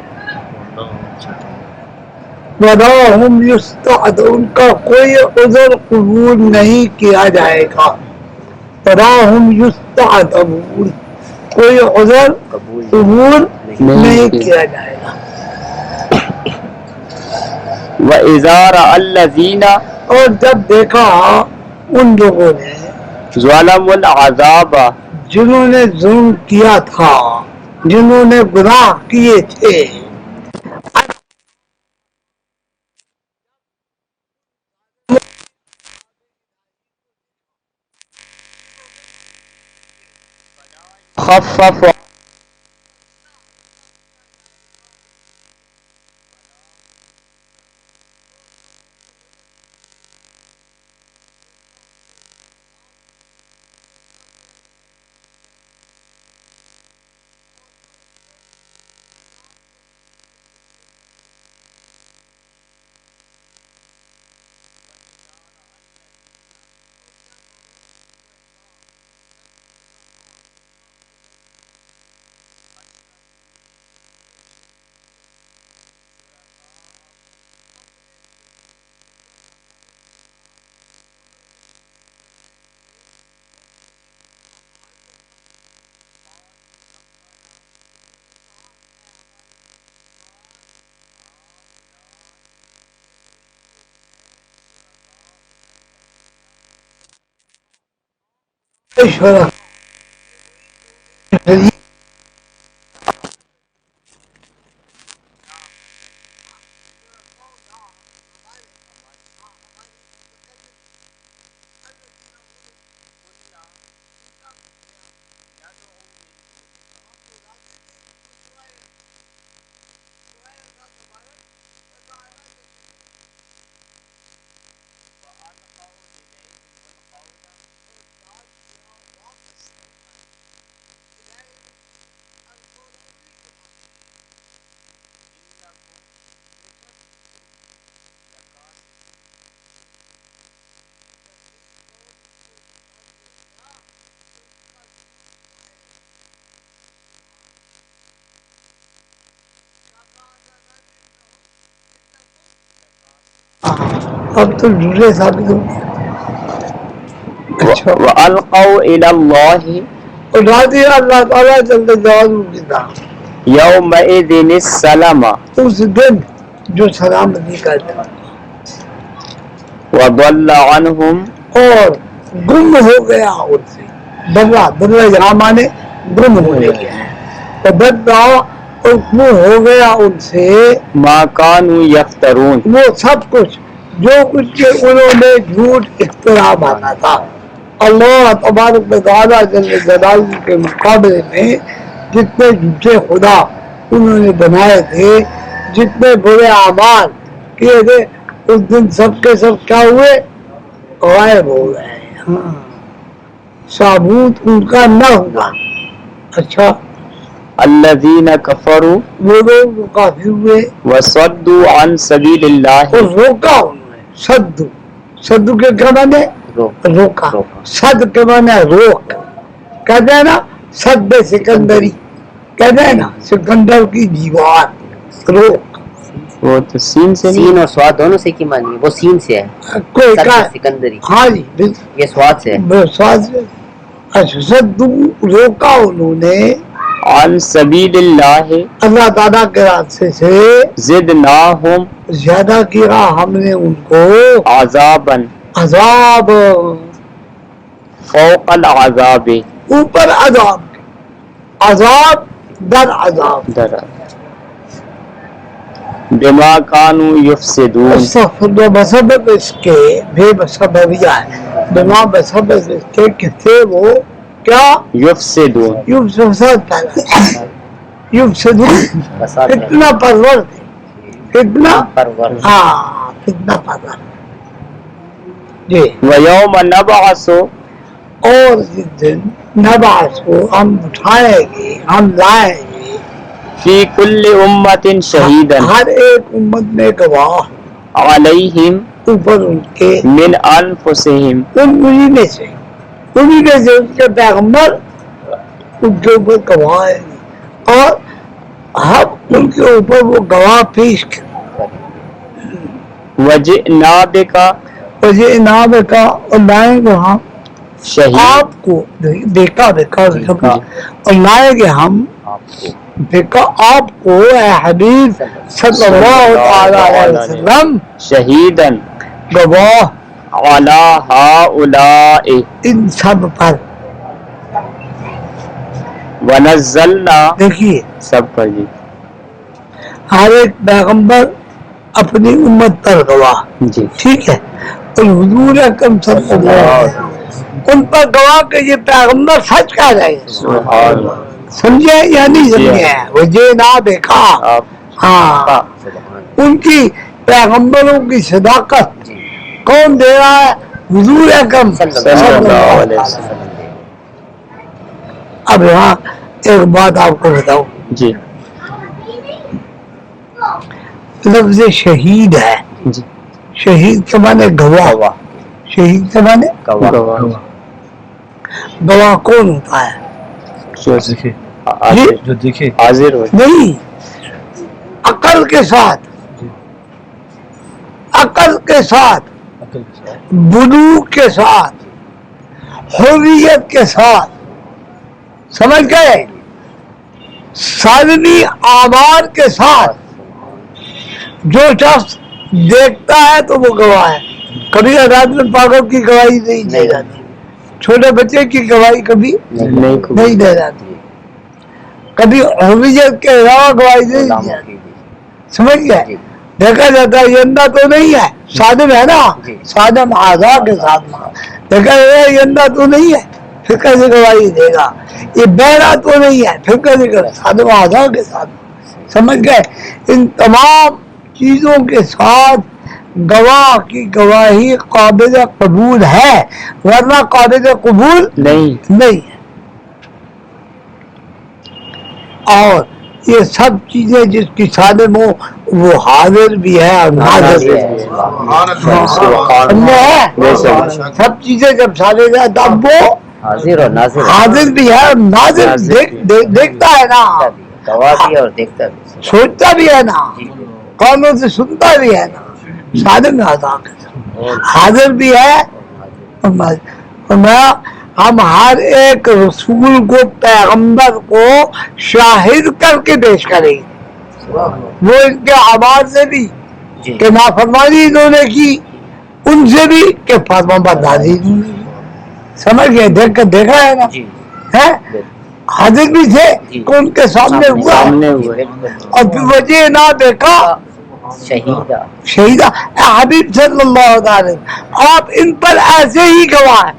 ولا ہم یستعتبون کا کوئی عذر قبول نہیں کیا جائے گا، ولا ہم یستعتبون کوئی عذر قبول نہیں کیا جائے گا، وإذا رأى الذين اور جب دیکھا ان لوگوں نے ظلموا العذاب جنہوں نے ظلم کیا تھا، جنہوں نے گناہ کیے تھے، خفف اب تو جھوٹے ثابت ہو گئے. اچھا وَأَلْقَوْا إِلَى اللَّهِ اٹھا دیا اللہ تعالیٰ جلد جلالہ کی طرف يَوْمَئِذٍ السَّلَامَ اس دن جو سلامتی کرتا وَضَلَّ عَنْهُمْ اور گم ہو گیا ان سے. بدلا یہاں مانے گم ہو گیا تو بدلا اور گم ہو گیا ان سے مَا كَانُوا يَفْتَرُونَ وہ سب کچھ جو کچھ کہ انہوں نے جھوٹ اختراع مانا تھا. اللہ تبارک و تعالیٰ جل جلالہ کے مقابلے میں جتنے جھوٹے خدا انہوں نے بنائے تھے, جتنے برے اعمال کیے تھے, اس دن سب کے سب کیا ہوئے, غائب ہو گئے. ہاں ثابوت ان کا نہ ہوگا. اچھا الَّذِينَ كَفَرُوا وہ لوگ جو کافر ہوئے وَصَدُّوا عَنْ سَبِيلِ اور اللَّهِ روکا انہوں نے. صدو کے کیا مانے روکا, صد کے مانے روک. کہتے ہیں نا صد سکندری, کہتے ہیں نا سکندر کی دیوار, روک. وہ تو سین سے نہیں, سین اور سواد دونوں سے کی مانی ہے. وہ سین سے ہے, کوئی سد کا سکندری. ہاں جی بالکل یہ سواد سے ہے. سواز. اچھا صدو روکا انہوں نے عن سبیل اللہ اللہ تعالیٰ کے راستے سے, زدناہم زیادہ کیا ہم نے ان کو عذابا عذاب, فوق العذاب اوپر عذاب, عذاب در عذاب. در بما کانوا یفسدون استغفر بسبب اس کے بے بسببیہ ہے, بما بسبب اس کے کتنے وہ کیا یفسدون یفسد پیدا, یفسدون کتنا پرور تھے, کتنا ہاں کتنا پرور. جی ویوم نبعث اور جس دن نبعث کو ہم اٹھائیں گے, ہم لائیں گے فی کل امت شہیدا ہر ایک امت میں گواہ علیہم اوپر ان کے من انفسہم انہی میں سے ان کے پیغمبر ان کے اوپر گواہ ہیں, اور ہم ان کے اوپر وہ گواہ پیش کریں. وجئنا بک وجہ انعام کا اور لائیں گے ہم شہید آپ کو, دیکھا اور لائیں گے ہم دیکھا آپ کو اے حبیب صلی اللہ علیہ وسلم شہیدا گواہ علی ہؤلاء ان سب پر. ونزلنا دیکھیے سب پر جی ہر ایک پیغمبر اپنی امت پر گواہ, جی ٹھیک ہے, اور حضور اکرم صلی اللہ علیہ وسلم ان پر گواہ کہ یہ پیغمبر سچ کہہ رہے ہیں. سبحان اللہ. سمجھے یا نہیں سمجھے, وجہ نہ دیکھا. ہاں ان کی پیغمبروں کی صداقت کون دے رہا ہے, حضور اکرم صلی اللہ علیہ وسلم. اب یہاں ایک بات آپ کو بتاؤں, جی لفظ شہید ہے, جی شہید کے معنی گواہ, شہید کے معنی گواہ گواہ کون ہوتا ہے, جو دیکھے حاضر ہو نہیں عقل کے ساتھ, عقل کے ساتھ, بلوغ کے ساتھ, حریت کے ساتھ, سمجھ گئے, سالمی آمار کے ساتھ. جو شخص دیکھتا ہے تو وہ گواہ ہے. کبھی رات میں پاگل کی گواہی نہیں دی جاتی, چھوٹے بچے کی گواہی کبھی نہیں دے جاتی، کبھی حریت کے علاوہ گواہی نہیں دی جاتی، سمجھ گئے؟ دیکھا جاتا ہے یہ اندھا تو نہیں ہے، صادم ہے نا، صادم اعضاء کے ساتھ دیکھا جاتا ہے یہ اندھا تو نہیں ہے، پھر کیسے گواہی دے گا؟ یہ بہرا تو نہیں ہے، پھر کیسے کرے؟ صادم اعضاء کے ساتھ، سمجھ گئے؟ ان تمام چیزوں کے ساتھ گواہ کی گواہی قابل قبول ہے، ورنہ قابل قبول نہیں ہے۔ اور یہ سب چیزیں جس کی صادم ہو وہ حاضر بھی ہے اور ناظر بھی ہے، سب چیزیں جب صادم ہے تب وہ حاضر اور ناظر، حاضر بھی ہے اور ناظر دیکھتا ہے نا، گواہ بھی اور دیکھتا بھی، سوچتا بھی ہے نا، کانوں سے سنتا بھی ہے نا، صادم حاضر بھی ہے اور ہم ہر ایک رسول کو، پیغمبر کو شاہد کر کے پیش کریں گے، وہ ان کے اعمال سے بھی کہ نافرمانی انہوں نے کی، ان سے بھی کہ فرما برداری انہوں نے کی، سمجھ گئے؟ دیکھا ہے نا، ہے حاضر بھی تھے کہ ان کے سامنے ہوا، اور پھر وجہ نہ دیکھا شہیدہ حبیب صلی اللہ علیہ وسلم، آپ ان پر ایسے ہی گواہ ہیں۔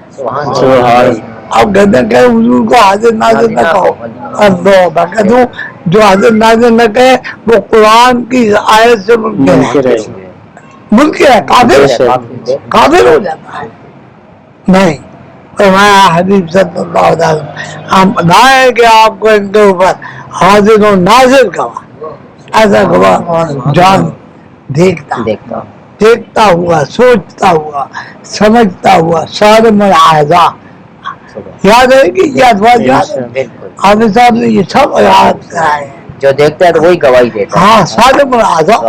اب کہتے ہیں کہ حضور کو حاضر ناظر نہ کہو، اللہ میں کہتا ہوں جو حاضر ناظر نہ کہے وہ قرآن کی آیت سے منکر ہے، کافر ہو جاتا ہے۔ نہیں، فرمایا حبیب صلی اللہ علیہ وسلم ہم بنائیں گے آپ کو ان کے اوپر حاضر و ناظر گواہ، ایسا گواہ جان دیکھتا ہوا، سوچتا ہوا، سمجھتا ہوا، صادم الاعضاء، یاد ہے کہ یہ الفاظ یاد ہے؟ حافظ صاحب نے یہ سب یاد کرائے ہیں، جو دیکھتا ہے تو وہی گواہی دیتا ہے۔ ہاں، صادم الاعضاء۔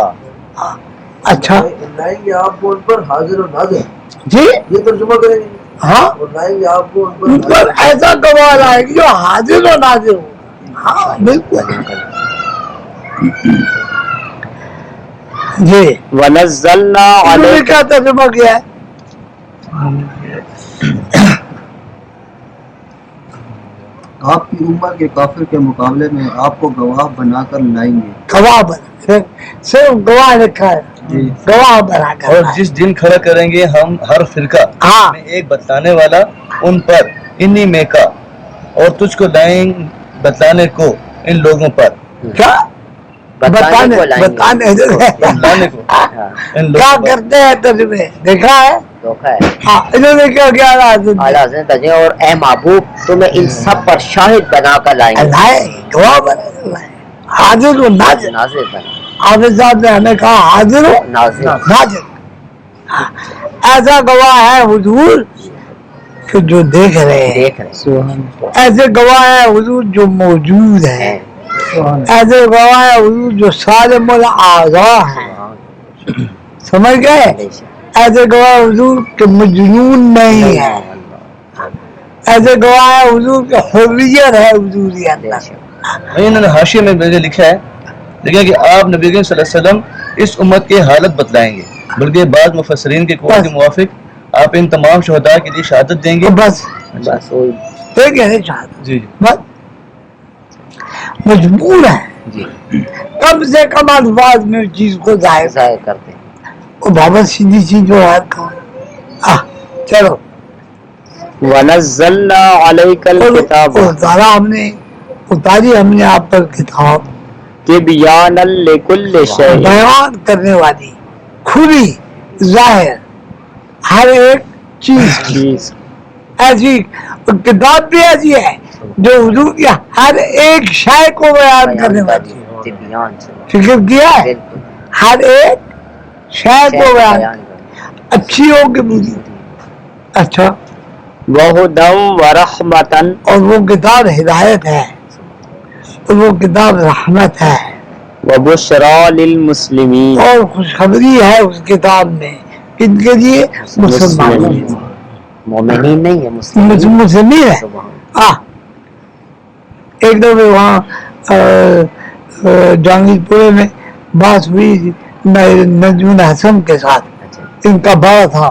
اچھا لائیں گے آپ کو ان پر حاضر و ناظر، جی، یہ ترجمہ کریں گے؟ ہاں، اور لائیں گے آپ کو ان پر ایسا گواہ لائے گی جو حاضر و ناظر ہو۔ ہاں بالکل جی۔ وَنَزَّلْنَا انہوں نے عَلَيْكَ کیا ترجمہ کیا ہے؟ آپ کی امت کے کافر کے مقابلے میں آپ کو گواہ بنا کر لائیں گے۔ گواہ بنا، صرف گواہ لکھا ہے، گواہ بنا کر اور لائے۔ جس دن کھڑا کریں گے ہم ہر فرقہ ہاں، میں ایک بتلانے والا ان پر انہی میں کا، اور تجھ کو لائیں بتلانے کو ان لوگوں پر، کیا بتانے بتلانے کو ان کیا لوگوں پر۔ کرتے ہیں ترجمے دیکھا ہے؟ دھوکا ہے۔ ہاں، انہوں نے کیا کیا اعلیٰ حضرت تجھے اور اے محبوب تمہیں ان سب پر شاہد بنا کر لائیں گے، لائے، گواہ بنا کر لائے، حاضر و ناظر۔ ناظر بنا، حافظ صاحب نے ہمیں کہا حاضر و ناظر ناظر۔ ایسا گواہ ہے حضور کہ جو دیکھ رہے ہیں، دیکھ رہے ایسے گواہ ہے حضور جو موجود ہیں، ہیں۔ ایسے گواہ ہے حضور جو صالم الاعضاء ہیں، سمجھ گئے؟ ایسے گواہ حضور کہ مجنون نہیں ہے، ایسے گواہ ہے حضور کہ حریت ہے حضوری اندر۔ انہوں نے حاشیے میں مجھے لکھا ہے، دیکھیں کہ آپ نبی کریم صلی اللہ علیہ وسلم اس امت کی حالت بتلائیں گے، بلکہ بعض مفسرین کے قول کے موافق آپ ان تمام شہداء کے لیے شہادت دیں گے۔ بس بس وہی ٹھیک ہے، نہیں چاہتا جی بس مجبور ہے جی کم سے کم الفاظ میں اس چیز کو ظاہر ظاہر کرتے ہیں۔ وہ بابا سیدھی سی جو ہے چلو وَنَزَّلْنَا عَلَيْكَ الْكِتَابَ اتارا ہم نے، اتاری ہم نے آپ پر کتاب تِبْيَانًا لِكُلِّ شَيْءٍ، بیان کرنے والی، کھلی ظاہر ہر ایک چیز، ایسی کتاب بھی ایسی ہے جو حضور کی ہر ایک شے کو بیان کرنے والی ہے۔ طبیان سے فکر کیا ہے؟ بالکل ہر ایک شے کو بیان اچھی ہو کہ بری۔ اچھا، وَهُدًى وَرَحْمَةً، اور وہ کتاب ہدایت ہے، اور وہ کتاب رحمت ہے، وَبُشْرَى لِلْمُسْلِمِينَ، اور خوشخبری ہے اس کتاب میں کن کے لیے؟ مسلمانوں کے لیے۔ مومنین نہیں ہے، مسلمین۔ مسلمین ہے۔ سبحان ایک دفعہ وہاں جہانگیر پورے میں بات ہوئی نجم الحسن کے ساتھ، اچھا ان کا بڑا تھا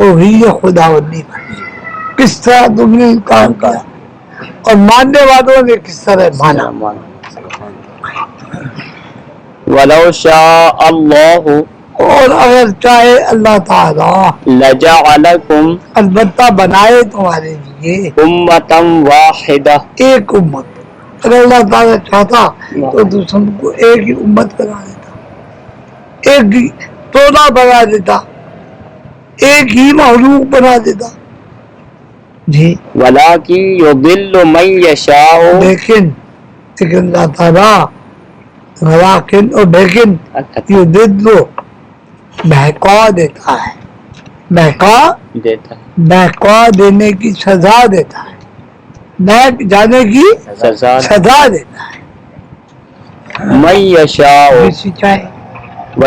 توحید خداوندی پر کس طرح تم نے کام کیا اور ماننے والوں نے کس طرح مانا. ولو شاء اللہ اور اگر چاہے اللہ تعالیٰ لجعلکم البتہ بنائے تمہارے لیے امتا واحدہ ایک امت. اگر اللہ تعالیٰ چاہتا تو سب کو ایک ہی امت بنا دیتا, ایک ہی تولا بنا دیتا, ایک ہی مخلوق بنا دیتا. جی ولکن یضل من یشاء لیکن اللہ تعالیٰ لیکن بہکا دیتا ہے, دیتا ہے بہکا دینے کی سزا دیتا ہے, بہک جانے کی سزا سزا دیتا ہے من یشاء جسے چاہے. و